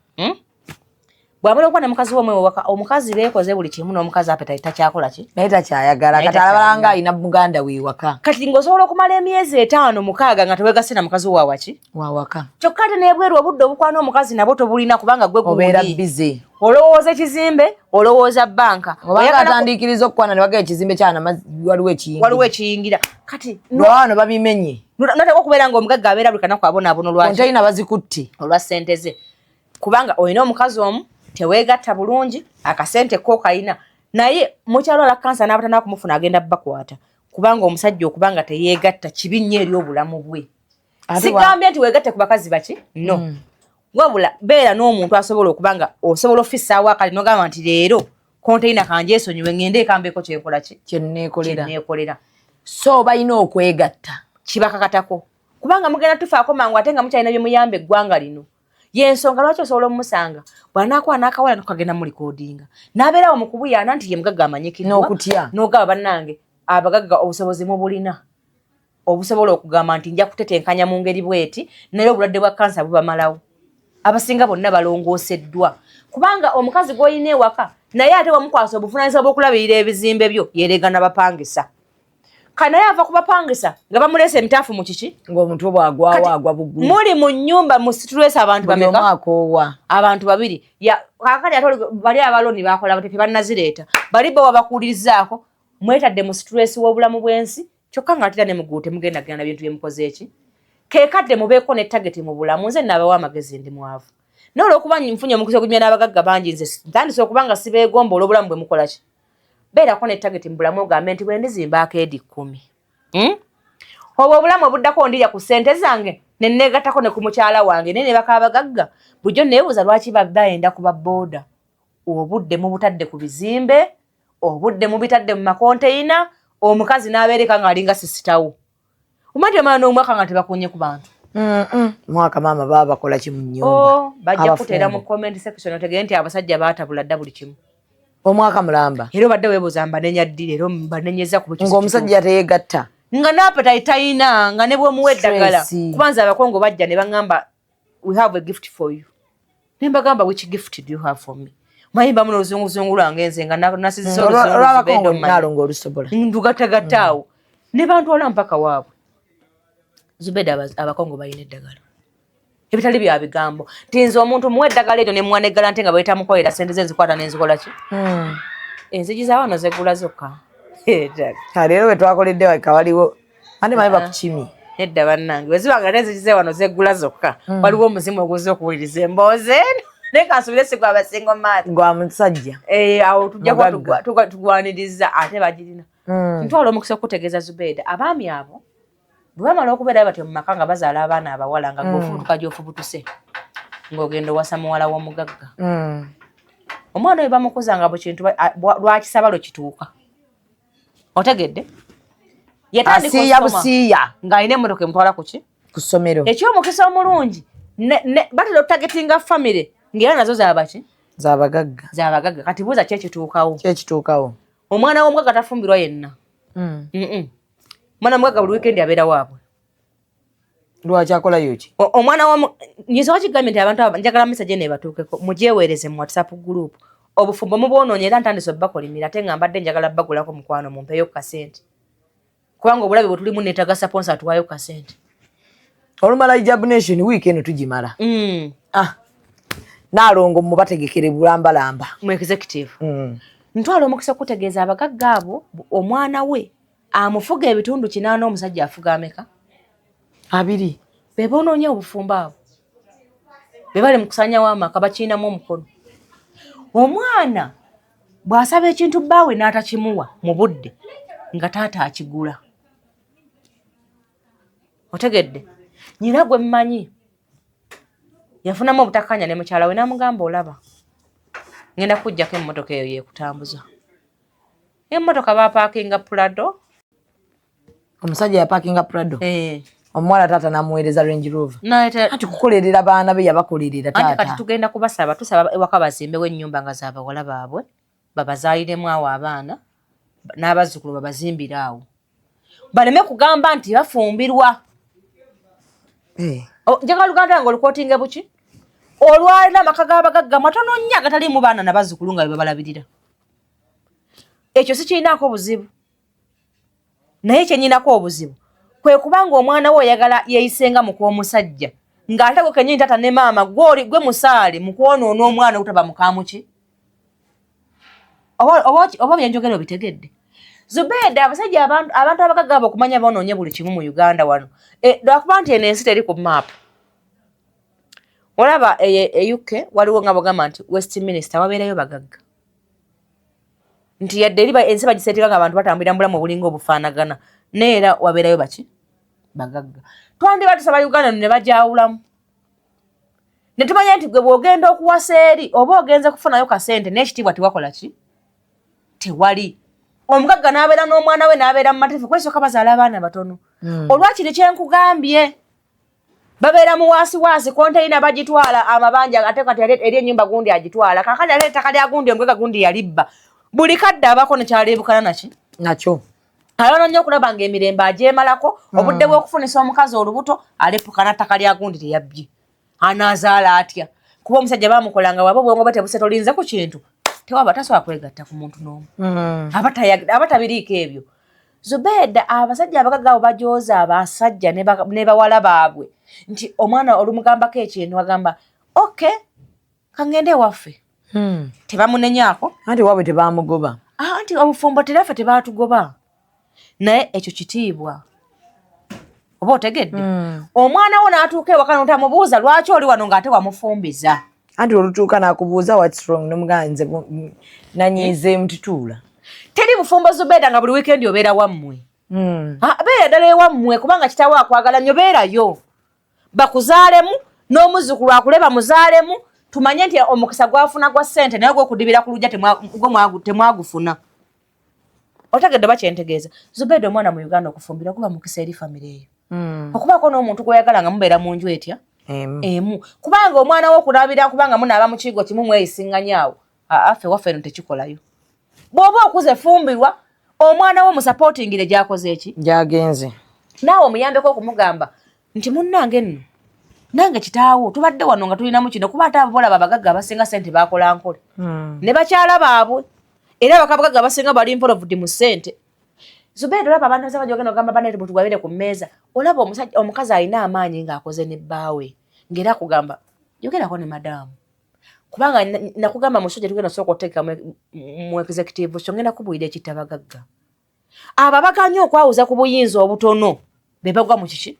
bw'amala okuba ne mukazi w'omwe wewaka omukazi beekoze buli kimu n'omukazi apeta takyakola ki naye takyayagala kati alabalanga alina muganda wewaka kati ng'osobola okumala emyezi 5-6 nga teweegase na mukazi wawaki wawaka kyokka ate n'ebweru obudde obukwana omukazi nabwo tobulina kubanga gwe obeera bize olowooza ekizimbe olowooza banka obanga atandikiriza okukwana ne wagala ekizimbe kyana waliwo ekiyingira kati lwano babimenye noteekwa okubeera ng'omugagga abeera buli kanaku abonaabona lwakikonteyina bazikutte olwa ssente ze kubanga olina omukazi omu teweegatta bulungi akasente ko kalina naye mukyalo la kansa n'abatana kumufuna agenda bakwata kubanga omusajja okubanga teyeegatta kibi nnyo eri obulamu bwe sigambye nti weegatte ku bakazi baki no wabula beera n'omuntu asobola okubanga osobola ofisaawo akali n'ogamba nti leero konteyina kanje esonyiwe ngende ekambeeko kyenkola ki kyenneekolera so balina okwegatta kibakakatako kubanga mugenda tufaako mangu ate nga mukyalina byemuyamba eggwanga lino yensonga lwaki osobola omumusanga bw'anaakuba n'akawala tukagenda mu likodinga n'abeerawo mu kubuyaana nti ye mugagga amanyikiddwa n'okutya n'ogaba bannange abagagga obusobozi mubulina obusobola okugamba nti nja kutetenkanya mu ngeri bweti naye obulwadde bwa kansa bubamalawo abasinga bonna balongooseddwa kubanga omukazi gw'olina ewaka naye ate wamukwasa obuvunaanyizibwa bw'okulabirira ebizimbe byo yeeregana bapangisa naye ava kubapangisa nga bamuleesa emitaafu mu kiki ng'omuntu bw'agwawo agwa buggulu muli mu nnyumba mu situlesi abantu bameka abantu babiri kakati ate bali abaloni bakola bate tebannazireeta bali bo wabakuulirizaako mwetadde mu situlesi w'obulamu bw'ensi kyokka nga atera ne mugulu temugendagenda bintu byemukoze eki keekadde mubeeko n'ettageti mu bulamu nze naabawo amagezi ndi mwavu naye olw'okuba nfunye omukisa ogumya n'abagagga bangi nze ntandise okuba nga sibeegomba olw'obulamu bwe mukola ki beerako n'ettageti mu bulamu ogambe nti bwe ndizimbaako edi 10 obwo obulamu obuddako ndirya ku ssente zange ne nneegattako ne ku mukyala wange naye ne baka abagagga bulijjo neebuuza lwaki bayenda ku babooda obudde mubutadde ku bizimbe obudde mubitadde mu makonteyina omukazi n'abeereka ng'alinga sisitawo omanti omala n'omwaka nga tebakunye ku bantu Mwaka mama baba kola ki mu nnyumba. Bajja kuteera mu comment section otegere nti abasajja baatabula dda buli kimu. Omwaka mulamba. Era badde weebuuza mbanenya ddira era mbanenyeza ku bukizi. Ng'omusajja teyeegatta. Nga n'appetite tayina nga ne bwe muwa eddagala. Kubanza Abakongo bajja ne baŋŋamba we have a gift for you. Ne mbagamba which gift do you have for me? Mayimba muno oluzunguzungu lwange nze nga nasizisa olw'Abakongo nalonga olusobola. Ndugatagattaawo. Ne bantwala mpaka waabwe. Zubeda Abakongo balina eddagala. Ebitali bya bigambo. Tinze omuntu muwe eddagala eryo ne muwa n'eggala nte nga bayita mukolera ssente ze nzikwata n'enzikola ki? Enzigi z'abaana zeggula zokka. Leero bwe twakoledde waka waliwo ate mayimba ku kimi. Nedda bannange wezibanga n'enzigi ze wano zeggula zokka. Waliwo omuzimu oguzze okuwuliriza emboozi eno. Ne kansubire si gwa basingo maati. Gwa musajja. Awo tujja tugwaniriza ate bagirina. Ntwala omukisa okutegeeza Zubeda abaami abo bwe bamala okubeera batyo mu maka nga bazaala abaana abawala nga gwofubutuka gy'ofubutuse ng'ogenda owasa muwala w'omugagga. Omwana we bamukuzanga bwe kintu lwakisaba lwe kituuka. Otegedde? Asiiya busiiya ng'alina emmotoka emutwala ku ki? Ku ssomero. Eky'omukisa omulungi batera okutagetinga famire ng'era nazo zaaba ki? Zaabagagga. Zaabagagga. Kati buuza ki ekituukawo? Ki ekituukawo? Omwana w'omugagga tafumbirwa yenna. Mwana mugagga buli weekend abeera waabwe. Lwaki akolayo ki? Omwana wa nyiza wakigambye nti abantu njagala message eno ebatuukeko mugyeweereze mu WhatsApp group. Obufumbo mubwonoonye era ntandise obbakolimira ate nga mbadde njagala bbagulako mukwano mumpeeyo ku kasente. Kubanga obulabe bwe tulimu neetaaga sponsor atuwaayo ku kasente. Olumala Hijab Nation week eno tugimala. Naalongo mubategekere bulambalamba. Mu executive. Ntwala omukisa okutegeeza abagagga abo omwana we amufuga ebitundu 8 omusajja afuga ameka? 2. Be bonoonye obufumbo abo. Be bali mu kusanya w'amaka bakiinamu omukono. Omwana bw'asaba ekintu bbaawe n'atakimuwa mu budde nga taata akigula. Otegedde? Nyina gwe mmanyi yafunamu obutakkaanya ne mukyala we n'amugamba olaba ngenda kujjako emmotoka eyo yeekutambuza. Emmotoka bapaakinga Prado. Omusajja yapaakinga Prado? Omuwala taata n'amuweereza Range Rover. Ati kukolerera baana be yabakolerera taata. Kati tugenda kubasaba tusaba ewaka bazimbewo ennyumba nga z'abawala baabwe babazaaliremu awo abaana n'abazzukulu babazimbire awo baleme kugamba nti bafumbirwa. Njagala Luganda nga olukootinge buki? Olwalina amaka g'abagagga matono nnyo agataliimu baana na bazzukulu nga bebabalabirira. Ekyo si kirinaako buzibu. Naye kye nyinako obuzibu kwe kubanga omwana we oyagala yeeyisenga mu kw'omusajja ng'ate gwe kennyini tata ne maama gwe musaale mu kwonoona omwana obutaba mukaamu ki? Oba byenjogera obitegedde? Zubeda abasajja abantu abagagga abo okumanya boonoonye buli kimu mu Uganda wano. Lwakuba nti eno ensi teri ku maapu. Olaba UK waliwo nga bagamba nti Westminster wabeerayo bagagga. Nti yadde eriba ensi bagiseetera nga abantu batambulira mu bulamu obulinga obufaanagana neera wabeerayo baki? Bagagga. Twandiba tusaba Uganda ne bajawulamu. Ne tumanya nti gwe bw'ogenda okuwasa eri oba ogenze kufunayo kasente n'ekitiibwa tewakola ki? Tewali. Omugagga n'abeera n'omwana we n'abeera mu mateefu kwesooka bazaala abaana batono. Olwakiri kyenkugambye babeera mu waasiwaasi konteyina bagitwala amabanja ate kati eri ennyumba gundi agitwala kakati ate ettaka lya gundi omugagga gundi yalibba. Buli kadde abako nekyaleebukana naki? Nakyo. Ayona nnyo okulaba ng'emirembe agyemalako obudde bw'okufunisa omukazi olubuto aleppukana ttaka lya gundi teyabbye. Anaazaala atya? Kuba omusajja baamukolanga waba obwongo bwe tebusetolinze ku kintu tewaba tasobola kwegatta ku muntu n'omu. Aba tabiriiko ebyo. Zubeda abasajja abagagga abo bajooza abasajja ne bawala baabwe nti omwana olumugambako ekintu agamba okay kangende ewaffe. Tebamunenyaako anti waabwe tebaamugoba. Anti obufumbo teraffe tebaatugoba. Naye ekyo kitiibwa. Oba otegedde? Omwana wo n'atuuka ewaka n'otamubuuza lwaki oli wano ng'ate wamufumbiza. Anti olutuuka n'akubuuza what's wrong n'omuganze nanyize mutituula. Teri bufumbo Zubeda nga buli weekend obeera wammwe. Beera ddala ewammwe kubanga kitaawo akwagala nnyo beerayo. Bakuzaalemu n'omuzzukulu akule bamuzaalemu tumanye nti omukisa gwafuna gwa ssente naye gw'okudibira ku lujja temwagufuna. Otegedde bakyentegeeza. Zubeda omwana mu Uganda okufumbira kuba mukisa eri famire eyo. Okubako n'omuntu gw'oyagala nga mubeera mu nju etya emu kubanga omwana wo kulabira kubanga munaaba mu kigo kimu mweyisinganyaawo affe waffe no tekikolayo bw'oba okuze fumbirwa omwana wo musapootingire gy'akoze eki gy'agenze naawe omuyambeko okumugamba nti munnange nno nange kitaawo tubadde wano nga tulinamu kino kuba ate ababola babagagga abasinga ssente baakola nkole ne bakyala baabwe era bakabagagga abasinga bali involved mu ssente Zubeida olaba abantu abajogenda ogamba banne tubagabire ku mmeeza olaba omukazi alina amaanyi ng'akoze ne bbaawe ngera kugamba yogerako ne madamu kubanga nakugamba musujja tugenda soko oteeka mu executive so ngenda kubuyira ekitabagagga ababaganya okwawuza ku buyinza obutono be bagwa mu kiki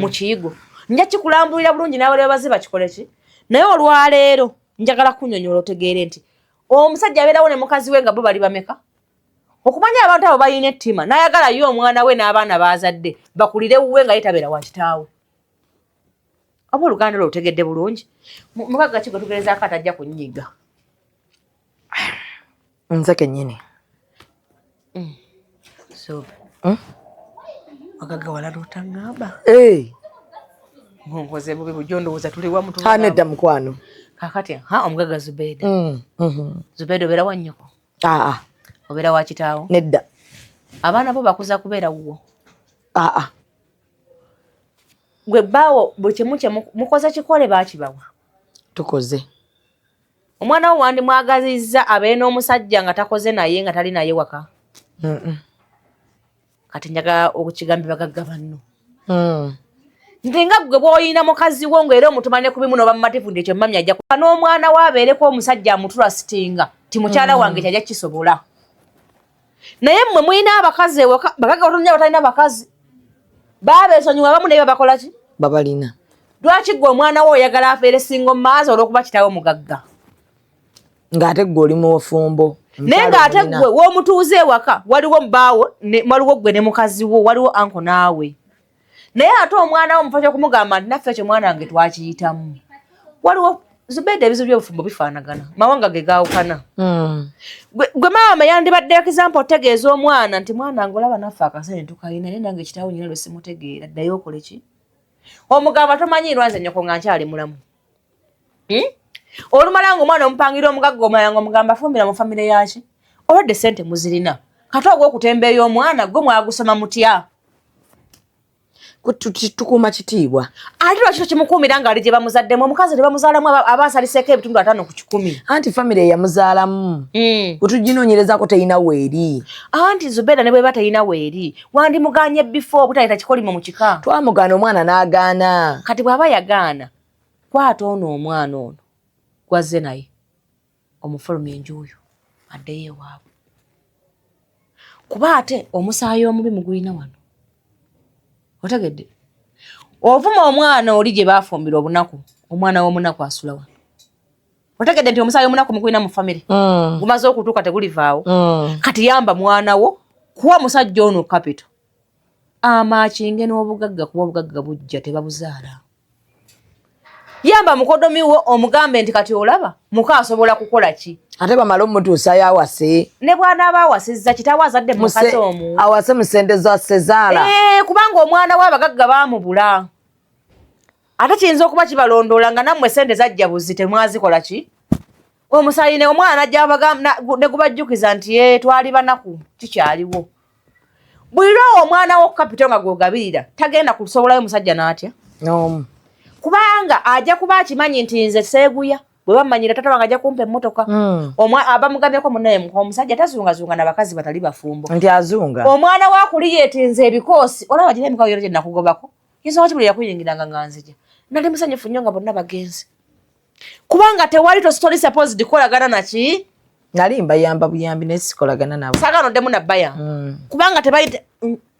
mu kiyigo nja kikulambulira bulungi n'abali abaziba kikole ki naye olwaleero njagala kunnyonnyola otegeere nti omusajja abeerawo ne mukazi we nga bo bali bameka okumanya abantu abo balina ettima n'ayagala yo omwana we n'abaana baazadde bakulire wuwe nga yetabeera wa kitaawe oba oluganda lwo lutegedde bulungi mukagga ki gwe tugerezaako atajja kunnyiga nze kennyini wagagga wala lwotaŋŋamba ngonkoze bubi bujjo ndowooza tuli wamu nedda mukwano kakati omugagga Zubeida Zubeida obeera wa nnyoko obeera wa kitaawo nedda abaana bo bakuza kubeera wuwo gwe bbaawo buli kimu kye mukoze kikole baakibawa tukoze omwana wo wandi mwagazizza abeere n'omusajja nga takoze naye nga tali naye waka kati njagala okukigambe bagagga banno nti nga gwe bw'oyina mukazi wo ng'era omutumane ku bimu n'oba mumativu ndi ekyo mami ajja kuba n'omwana we abeereko omusajja amutrustinga ti mukyala wange kyajja kisobola naye mmwe mulina abakazi ewaka bagagga batonya batalina abakazi baabeesonyiwa abamu naye babakola ki babalina lwaki gwe omwana wo oyagala afeere singo mu maaso olw'okuba kitaawe mugagga ng'ate gwe oli mu bufumbo naye ng'ate gwe w'omutuuze ewaka waliwo bbaawo waliwo gwe ne mukazi wo waliwo anko naawe naye ate omwana wo mufa kyokumugamba nti naffe ekyo mwana wange twakiyitamu waliwo Zubeida ebizibu by'obufumbo bifaanagana mawanga ge gaawukana gwe maama yandibadde example otegeeza omwana nti mwana wange olaba naffe akasente tukalina naye nange kitaawo nyina lwe simutegeera ddayo okole ki omugamba tomanyi lwanze nnyoko nga nkyali mulamu olumala ng'omwana omupangira omugagga omulala ng'omugamba fumbira mu famire yaki olwadde sente muzirina kati ogw'okutembeeya omwana gwe mwagusoma mutya tukuuma kitiibwa ate lwakito kimukuumira ng'ali gye bamuzaddemu omukazi ne bamuzaalamu aba asaliseeko ebitundu 5 ku 100 anti famire yamuzaalamu wetuginoonyerezaako teyina weeri anti Zubeida ne bweba teyina weeri wandimuganye before butaleeta kikolimo mu kika twamugaana omwana n'agaana kati bw'aba yagaana kwata ono omwana ono gwazze naye omufulumya enjuuyo addeyo ewaabwe kuba ate omusaayi omubi mugulina wano otegedde ovuma omwana oli gye baafumbira obunaku omwana w'omunaku asula wano otegedde nti omusaayi omunaku mugulina mu famire gumaze okutuuka tegulivaawo kati yamba mwana wo kuwa musajja ono kapito amaakinge n'obugagga kuba obugagga bujja tebabuzaala yamba mukodomi wo omugambe nti kati olaba muka asobola kukola ki ate bamala omutuusayo awase ne bw'anaaba awasizza kitaawe azadde mukazi omu awase mu ssente za sezaala kubanga omwana we abagagga baamubula ate kiyinza okuba kibalondoola nga nammwe sente zajja buzi temwazikola ki omusaayi ne omwana najja ne gubajjukiza nti twali banaku kikyaliwo buli lwowo omwana wo kapito nga gwogabirira tagenda kusobolayo musajja n'atya kubanga ajja kuba akimanyi nti nze seeguya bwe bamanyira tata wange ajja kumpa emmotoka abamugamyeko munaye omusajja tazungazunga n'abakazi batali bafumbo nti azunga omwana wakuli yeetinza ebikoosi olaba gina emikawo yero gye nakugobako yinza wakibuli yakuyingiranga nga nzija nali musanyufu nnyo nga bonna bagenzi kubanga tewali tositoli supposed kolagana naki nali mbayamba buyambi naye sikolagana nabo saaganoddemu nabbaya kubanga tebayite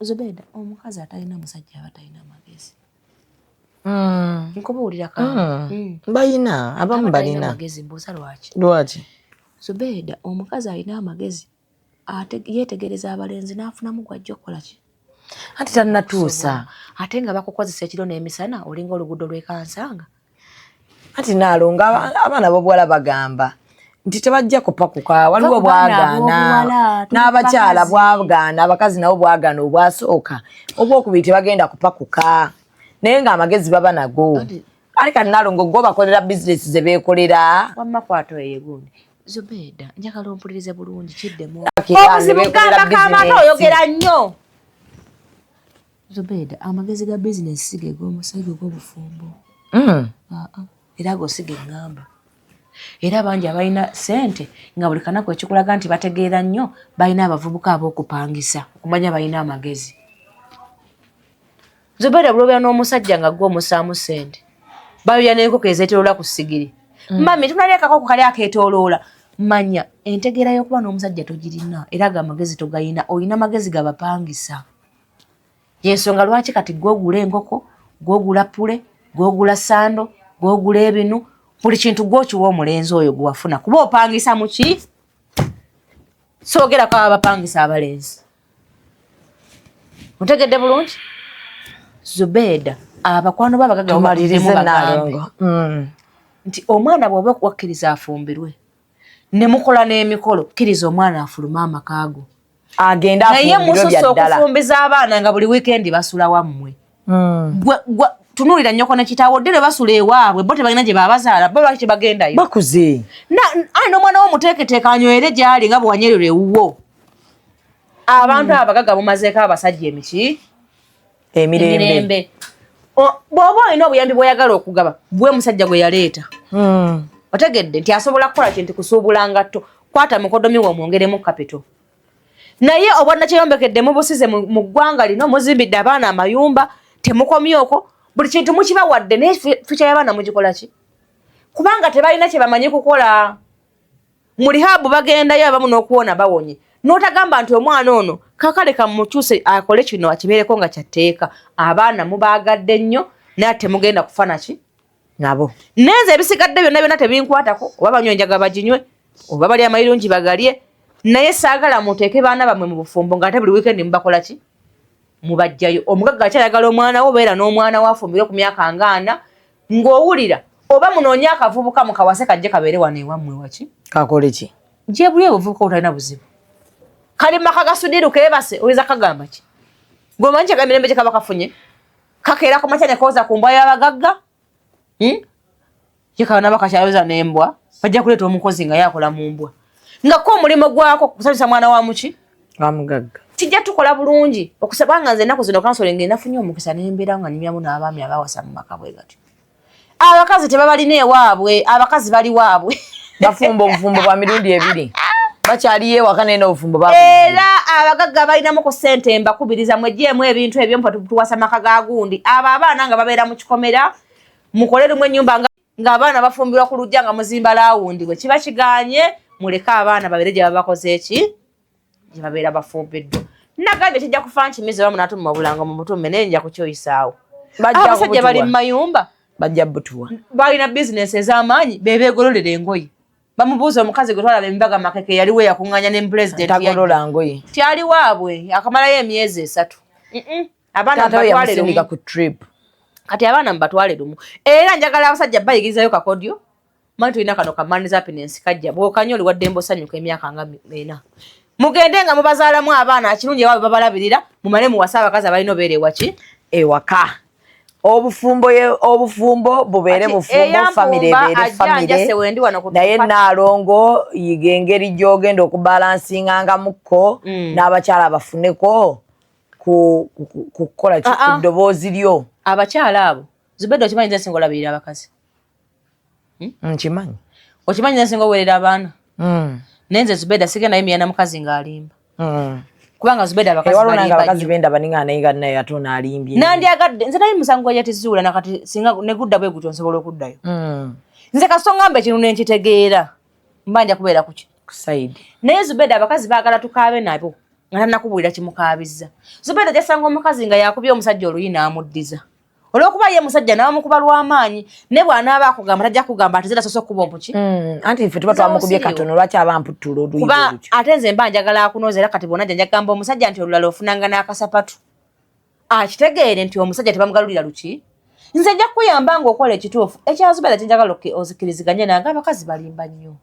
Zubeida omukazi atalina musajja aba talina magezi nkubuulira balina abamu balina amagezi mbuuza lwaki Zubeida omukazi alina amagezi yeetegereza abalenzi n'afunamu gwajja okukola ki anti tannatuusa ate nga bakukozesa ekiro n'emisana olinga oluguudo lw'ekansanga anti naalonga abaana b'obuwala bagamba nti tebajja kupakuka waliwo bwagaana n'abakyala bwagaana abakazi nabo bwagaana obwasooka obwokubiri tebagenda kupakuka naye ng'amagezi baba nago ali kati Nalongo go bakolera bizinesi ze beekolera wamma kwatoye gundi Zubeda njagala ompulirize bulungi kiddemu obuzibu k'amaka oyogera nnyo Zubeda amagezi ga bizinesi sige g'omusajja gw'obufumbo era go sige ngamba era bangi abalina sente nga buli kanaku ekikulaga nti bategeera nnyo balina abavubuka ab'okupangisa okumanya balina amagezi Zubeda bulobera n'omusajja nga gw'omusaamu sente bayoya n'enkoko ezeetooloola ku sigiri mami tunalya akakoko kali akeetooloola manya entegeera y'okuba n'omusajja togirina era ag'amagezi togayina olina amagezi gabapangisa yensonga lwaki kati gw'ogula enkoko gw'ogula pule gw'ogula sando gw'ogula ebinu buli kintu gw'okiwa omulenzi oyo gwewafuna kuba opangisa mu ki soogerako abapangisa abalenzi otegedde bulungi Zubeda abakwano babagaga tumalirize Nalongo nti omwana bw'oba wakkiriza afumbirwe ne mukola n'emikolo kkiriza omwana afuluma amakaago agenda afumbirwe bya ddala naye musoso okufumbiza abaana nga buli weekend basula wammwe tunuulira nnyoko ne kitaawo ddere basula ewaabwe bo tebalina gye babazaala bo lwaki tebagendayo bakuze ali n'omwana w'omuteeketeeka anywere gy'ali nga bwe wanyererwa ewuwo abantu abagaga mumazeeko abasajja emiki emirembe bw'oba olina obuyambi bw'oyagala okugaba bwe musajja gwe yaleeta otegedde nti asobola kukola kintu kusuubula ngatto kwata mukodomi wo mwongeremu kapito naye obwana kyeyombekedde mubusize mu ggwanga lino muzimbidde abaana amayumba temukomyoko buli kintu mukibawadde naye ficha y'abaana mugikola ki kubanga tebalina kye bamanyi kukola mu rihabu bagendayo abamu n'okuwona bawonye n'otagamba nti omwana ono kakaleka mukyuse akole kino akibeereko nga kyatteeka abaana mubaagadde nnyo naye temugenda kufana ki nabo nenze ebisigadde byonna byonna tebinkwatako oba banyonjaga baginywe oba bali amayirungi bagalye naye saagala muteeke baana bamwe mu bufumbo nga ate buli weekend mubakola ki mubajjayo omugagga akyayagala omwana wo beera n'omwana wafumbire ku myaka ngaana ng'owulira oba munoonye akavubuka mukawase kajje kabeere wano ewammwe waki kakole ki gyebuli obuvubuka obutalina buzibu kali maka gasudiru keebase oyinza kagamba ki gwomanyi kyagamirembe gye kaba kafunye kakeera ku makya ne kooza ku mbwa y'abagagga yekana bakakyayoza n'embwa bajja kuleeta omukozi nga yakola mu mbwa ngako omulimu gwako kusanyusa mwana wa muki wamugagga tijja tukola bulungi okusabanga nze ennaku zino kansolinga nafunye omukisa n'embeera nga nyumyamu n'abaami abawasa mu maka bwe gatyo abakazi tebabalina ewaabwe abakazi bali waabwe bafumba obufumbo bwa mirundi ebiri bakyaliyo ewaka naye n'obufumbo era abagagga balinamu ku ssente mbakubiriza mweggyemu ebintu ebyo tuwasa maka ga gundi abo abaana nga babeera mu kikomera mukole lumu ennyumba ng'abaana bafumbirwa ku lujja nga muzimba laawundi bwe kiba kiganye muleke abaana babeere gye babakoze eki gye babeera bafumbiddwa nagambye kijja kufa nkimize oba munaatuma bulanga mu butume naye nja kukyoyisaawo abasajja bali mu mayumba bajja butuwa balina bizinesi ez'amaanyi bebeegololera engoye bamubuuza omukazi gwe twalaba embaga makeke yaliwo yakuŋŋaanya ne pulezidenti tagolola ngoye tyali waabwe akamalayo emyezi 3 abaana batwale ku trip kati abaana mubatwale lumu era njagala abasajja bayigirizayo kakodyo manyi tulina kano kaman's happiness kajja bw'okanya oli wadde mbosanyuka emyaka nga 4 mugende nga mubazaalamu abaana kirungi ewaabwe babalabirira mumale muwasa abakazi abalina obeera ewaki ewaka obufumbo bubeere bufumbo famire ebeere famire naye Nalongo yiga engeri gy'ogenda okubalansingangamukko n'abakyala bafuneko kukola ku ddoboozi lyo abakyala abo Zubeda okimanyi nze nsinga olabirira abakazi nkimanyi okimanyi nze nsinga owerera abaana nenze Zubeda sigenda yimya na mukazi ng'alimba kubanga Zubeda abakazi benda baninga nayiga naye atona alimbye nandyagadde nze naye musango yatizuula nakati singa negudda bwe gutyo nsobola okuddayo nze kasongambe kino nenkitegeera mbanja kubeera kuki kusaidi naye Zubeda abakazi baagala tukaabe nabo nga tanakubulira kimukaabizza Zubeda gyasanga omukazi nga yakubye omusajja oluyi n'amuddiza olw'okuba ye musajja n'amukuba lw'amaanyi ne bw'anaaba akugamba tajja kugamba ati zera soso kuba ompuki anti ffe tuba twamukubye katono lwaki aba mputtula oluyi kuba ate nze mba njagala akunoza era kati bwonna jja njagamba omusajja nti olulala ofunanga n'akasapatu akitegeere nti omusajja tebamugalulira luki nze nja kukuyamba ng'okola ekituufu ekya Zubeda kyenjagala ozikkiriziganye nange abakazi balimba nnyo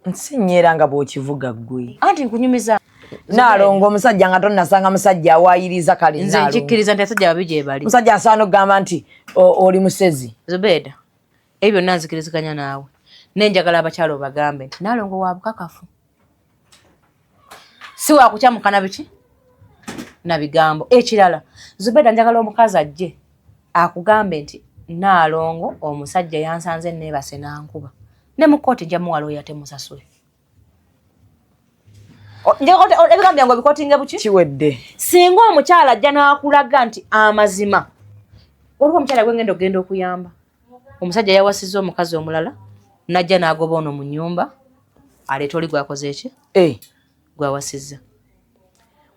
Nsinyera nga bw'okivuga ggwe. Anti nkunyumiza. Naalongo omusajja nga tonnasanga musajja awayiriza kale nze nkikkiriza nti asajja babiri gye bali. Musajja asaana okugamba nti oli musezi. Zubeda, ebyo nanzikiriziganya naawe. Nenjagala abakyalo bagambe nti Naalongo wa bukakafu. Si wakukyamukana biki? Na bigambo. Ekirala, Zubeda njagala omukazi ajje akugambe nti Naalongo omusajja yansanze neebase nankuba. Ne mu kkooti nja muwala oyo ate musasule. Ebigambo byange bikotinga buki? Kiwedde. Singa omukyala ajja n'akulaga nti amazima. Olwo omukyala gwe ngenda okugenda okuyamba. Omusajja yawasizza omukazi omulala, najja n'agoba ono mu nnyumba, aleeta oli gwakoze eki? Gwawasizza.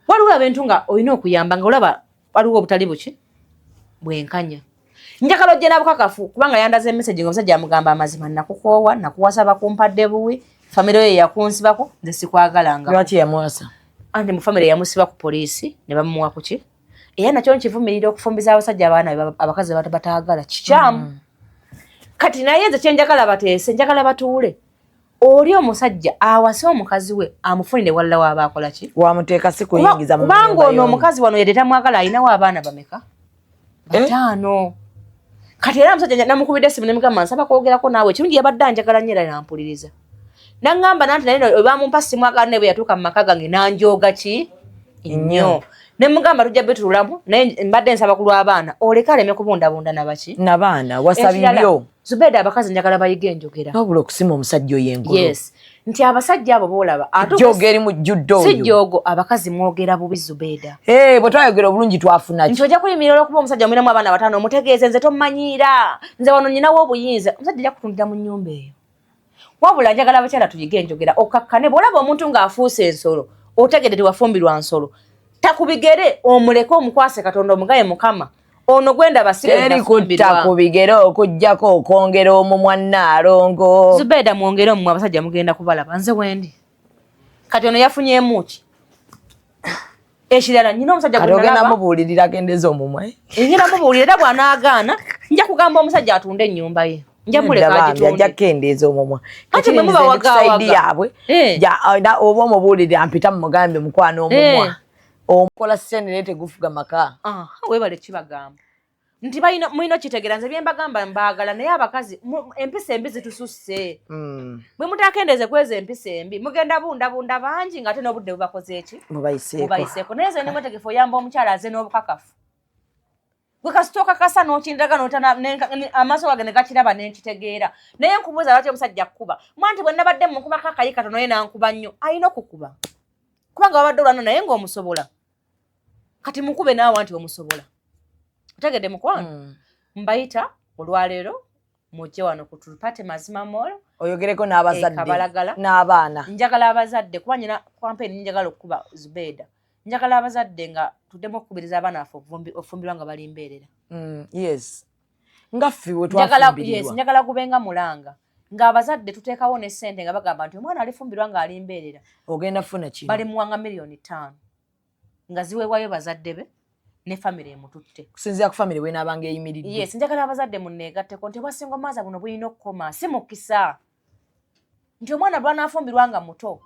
Waliwo abantu nga olina okuyamba nga olaba waliwo obutali buki? Bwenkanya. Njagala ojje n'abukakafu kubanga yandaze message nga omusajja amugamba amazima nakukoowa, nakuwasaba kumpadde buwi, famire ye yakunsibako, nze sikwagalanga. Lwaki yamuwasa? Andi mu famire yamusiba ku poliisi ne bamuwa kuki? Era nakyo nkivumirira okufumbiza abasajja abaana abakazi bataagala kikyamu. Kati naye nze kyenjagala bateese, njagala batuule. Oli omusajja awase omukazi we amufunire walla waaba akola ki? Wamuteeka si kuyingiza mu nyumba. Kubanga ono omukazi wano yedde tamwagala alinawo abaana bameka? 5. Kati era omusajja namukubidde essimu ne mugamba nsaba kwogerako naawe kirungi yabadde anjagala nnyo era nampuliriza. Nangamba nanti naye oba mumpa simwagala ne bwe yatuuka mu maka gange nanjooga ki? Nnyo. Ne mugamba tujja betululamu naye mbadde nsaba ku lw'abaana oleka aleme kubundabunda nabaki? N'abaana wasabibyo. Zubeda abakazi njagala bayiga enjogera. Wabula okusima omusajja oyo engulu. Yes. Nti abasajja abo boolaba. Jogeri mu jjuddo oyo. Si jogo abakazi mwogera bubi Zubeda. Bwe twayogera obulungi twafuna ki? Nti ojja kuyimirira okuba omusajja omulinamu abaana 5 omutegeeze nze tomanyiira. Nze wano nyinawo obuyinza. Omusajja ajja kutundira mu nnyumba eyo. Wabula njagala abakyala tuyiga enjogera okakkane bw'olaba omuntu ng'afuuse ensolo otegedde tewafumbirwa nsolo. Takubigere omuleke omukwase Katonda omugaye Mukama. Ono gwenda basire ndakubirwa kubigere okujjako okongera omumwa Naalongo. Zubeda mwongere omumwa abasajja mugenda kubalaba nze wendi. Kati ono yafunyeemu ki? Ekirala nyina omusajja gwe nalaba. Atogenda mubuulirira agendeza omumwa. Nyina mubuulirira bw'anaagaana nja kugamba omusajja atunde ennyumba ye. Nja muleka agitunde. Ajja kendeeza omumwa. Kati mwe muba wagaawaga. Yaabwe. Oba omubuulirira mpita mu mugambe mukwana omumwa. Omukola sene tegufuga maka. Webale kibagamba. Nti mulina kitegera nze bye mbagamba mbaagala naye abakazi empisa embi zitususse. Bwe mutakendeeze kweza empisa embi mugenda bunda bangi nga ate n'obudde bubakoze eki? Mubayiseeko. Naye nze nemutegefu oyamba omukyala aze n'obukakafu. Gwe kasitooka kasa n'okindaga amaaso gage ne gakiraba n'enkitegeera. Naye nkubuuza lwaki omusajja kuba. Mwanti bwe nabadde mukubako akayi katono ye nankuba nnyo alina okukuba. Kubanga wabadde olwana naye ng'omusobola. Kati mukube naawe anti omusobola. Otegedde mukwano. Mbayita olwaleero mujje wano ku tupate mazima mall. Oyogereko n'abazadde n'abaana. Njagala abazadde kuba nyina campaign njagala okuba Zubeda. Njagala abazadde nga tuddemu okukubiriza abaana baffe ofumbirwa nga bali mbeerera. Yes. Nga ffe we twafumbirirwa. Yes, njagala kubenga mulanga. Nga abazadde tuteekawo ne ssente nga bagamba nti omwana alifumbirwa nga ali mbeerera. Ogenda funa kino. Bali muwanga $5,000,000. Nga ziweebwayo bazadde be ne family emututte. Kusinziira ku family we n'abanga eyimiridde. Yes, njagala abazadde munneegatteko nti bwasinga omaaza guno bulina okukoma si mukisa. Nti omwana bw'anaafumbirwa nga muto.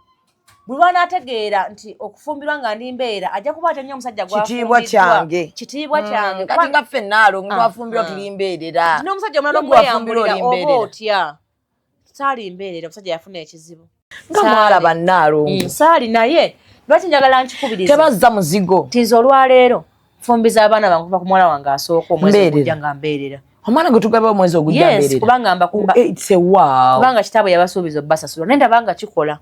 Bwe lwanaategeera nti okufumbirwa nga ndi mbeera ajja kuba ate nnyo omusajja gwafumbiddwa. Kitiibwa kyange. Kati nga ffe Naalongo twafumbirwa tuli mbeerera. Nti n'omusajja omulala omweyambulira oba otya. Saali mbeerera omusajja yafuna ekizibu. Nga mwalaba Naalongo. Saali naye lwaki njagala nkikubiriza. Tebazza muzigo. Nti nze olwaleero fumbiza abaana bange kuva ku muwala wange asooka omwezi ogujja nga mbeerera. Omwana gwe tugaba omwezi ogujja mbeerera. Yes, kubanga mbakumba. It's a wow. Kubanga kitaabwe yabasuubiza obbasasula. Naye ndabanga kikola.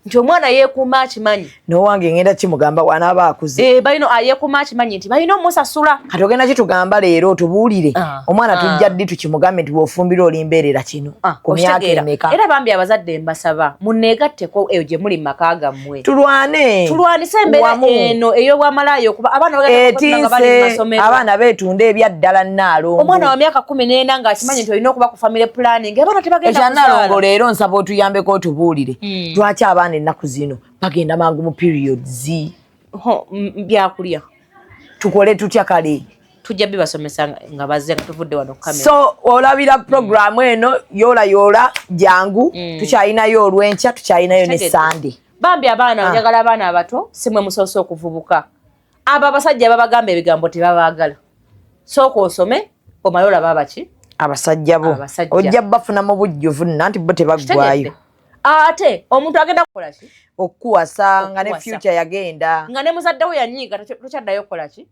Nti omwana yeekuuma akimanyi. N'owange ngenda kimugamba wanaaba akuze. Balina yeekuuma akimanyi nti balina omusasula. Kati ogenda kitugamba leero tubuulire. Omwana tujja ddi tukimugambe nti bw'ofumbira oli mbeerera kino. Ku myaka emeka. Era bambi abazadde mbasaba munneegatteko eyo gye muli mu maka gammwe. Tulwane. Tulwanise embeera eno ey'obwamalaaya okuba abaana bagenda nga bali mu masomero. Abaana beetunda ebyaddala Naalongo. Omwana wa myaka 14 ng'akimanyi nti olina okuba ku family planning. Abaana tebagenda kuzaala. Ekya Naalongo leero nsaba otuyambeko otubuulire. Lwaki abaana ennaku zino bagenda mangu mu periods byakulya tukole tutya kale tujja bibasomesa nga bazze nga tuvudde wano kamera. So olabira program eno yola jangu tukyayinayo olwenkya tukyayinayo ne Sunday. Bambi abaana njagala abaana abato simwe musoso okuvubuka. Aba basajja babagamba ebigambo tebabaagala. Sooka osome omalola babaki abasajja bo ojja bafuna mu bujjuvu nanti bo tebaggwayo. Ate omuntu agenda kukola ki? Okuwasa nga ne future yagenda. Nga ne muzadde we yanyiiga tokyaddayo kukola ki?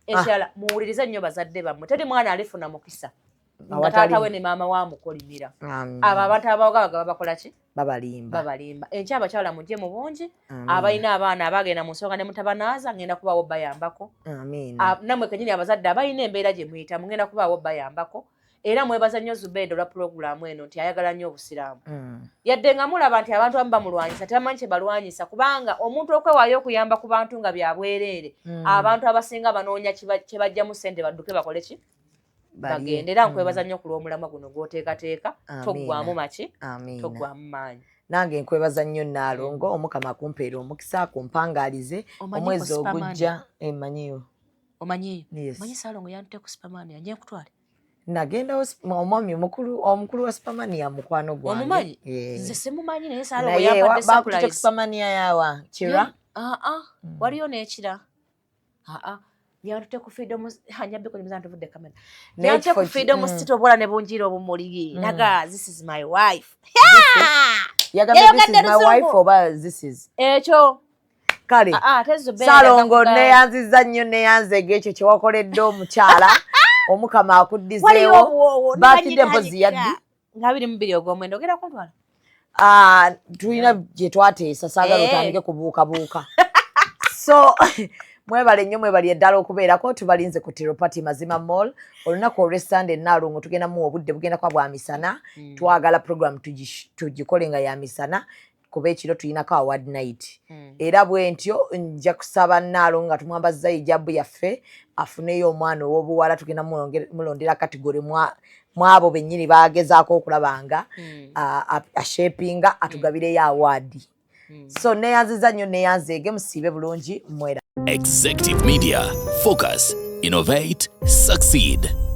Ekyala muwulirize nnyo bazadde bammwe. Teri mwana alifuna mukisa. Nga taata we ne maama wa mukolimira. Abo abantu abawaga bakola ki? Babalimba. Enkya abakyala mujje mu bungi. Abalina abaana abagenda mu nsonga ne mutabanaaza ngenda kubawo bayambako. Namwe kenyini abazadde abalina embeera gye muyita mugenda kubawo bayambako. Era mwebaza nnyo Zubeda olwa pulogulaamu eno nti ayagala nnyo obusiraamu. Yadde nga mulaba nti abantu abamu bamulwanyisa tebamanyi kye balwanyisa kubanga omuntu okwewaayo okuyamba ku bantu nga byabwereere abantu abasinga banoonya kye bajjamu ssente badduke bakole ki? Bagende. Era nkwebaza nnyo ku lw'omulamwa guno gw'oteekateeka toggwamu maki? Toggwamu maanyi. Nange nkwebaza nnyo Naalongo Omukama akumpeera omukisa akumpangaalize omwezi ogujja emanyiyo. Omanyiyo? Manyi Saalongo yantute ku Superman yanjye nkutwale. Nagenda omwami omukulu wa Supermania mukwano gwange. Omumanyi? Nze simumanyi naye Saalongo yampadde surprise. Supermania yawa Kira? Waliyo n'ekira. Yantute ku Freedom hanyabbe ko nimuzantu vudde kamera. Yantute ku Freedom City obola ne bunjira obumuligi. Naga this is my wife. Yagamba this is my wife oba this is. Ekyo. Kale. Saalongo neyanziza nnyo neyanzege ekyo kye wakoledde omukyala. Omukama akuddizeewo bakidde mpozi yaddi nga 22 ogw'omwenda ogera kuntwala. Tulina gye twateesa saagala otandike kubuukabuuka. So mwebale nnyo mwebali eddala okubeerako tubalinze ku Tiropati Mazima Mall olunaku olw'Essande Naalongo tugenda mu obudde bugenda kwa bwa misana twagala program tugikole nga ya misana kuba ekiro tulinako award night. Era bwe ntyo nja kusaba Naalongo nga tumwambazza hijabu yaffe afuneyo omwana ow'obuwala tugenda mulondera kategori mwabo bennyini bagezaako okulabanga ashapinga atugabireyo award. So neyanziza nnyo neyanzeege musiibe bulungi mwera. Executive Media. Focus, innovate, succeed.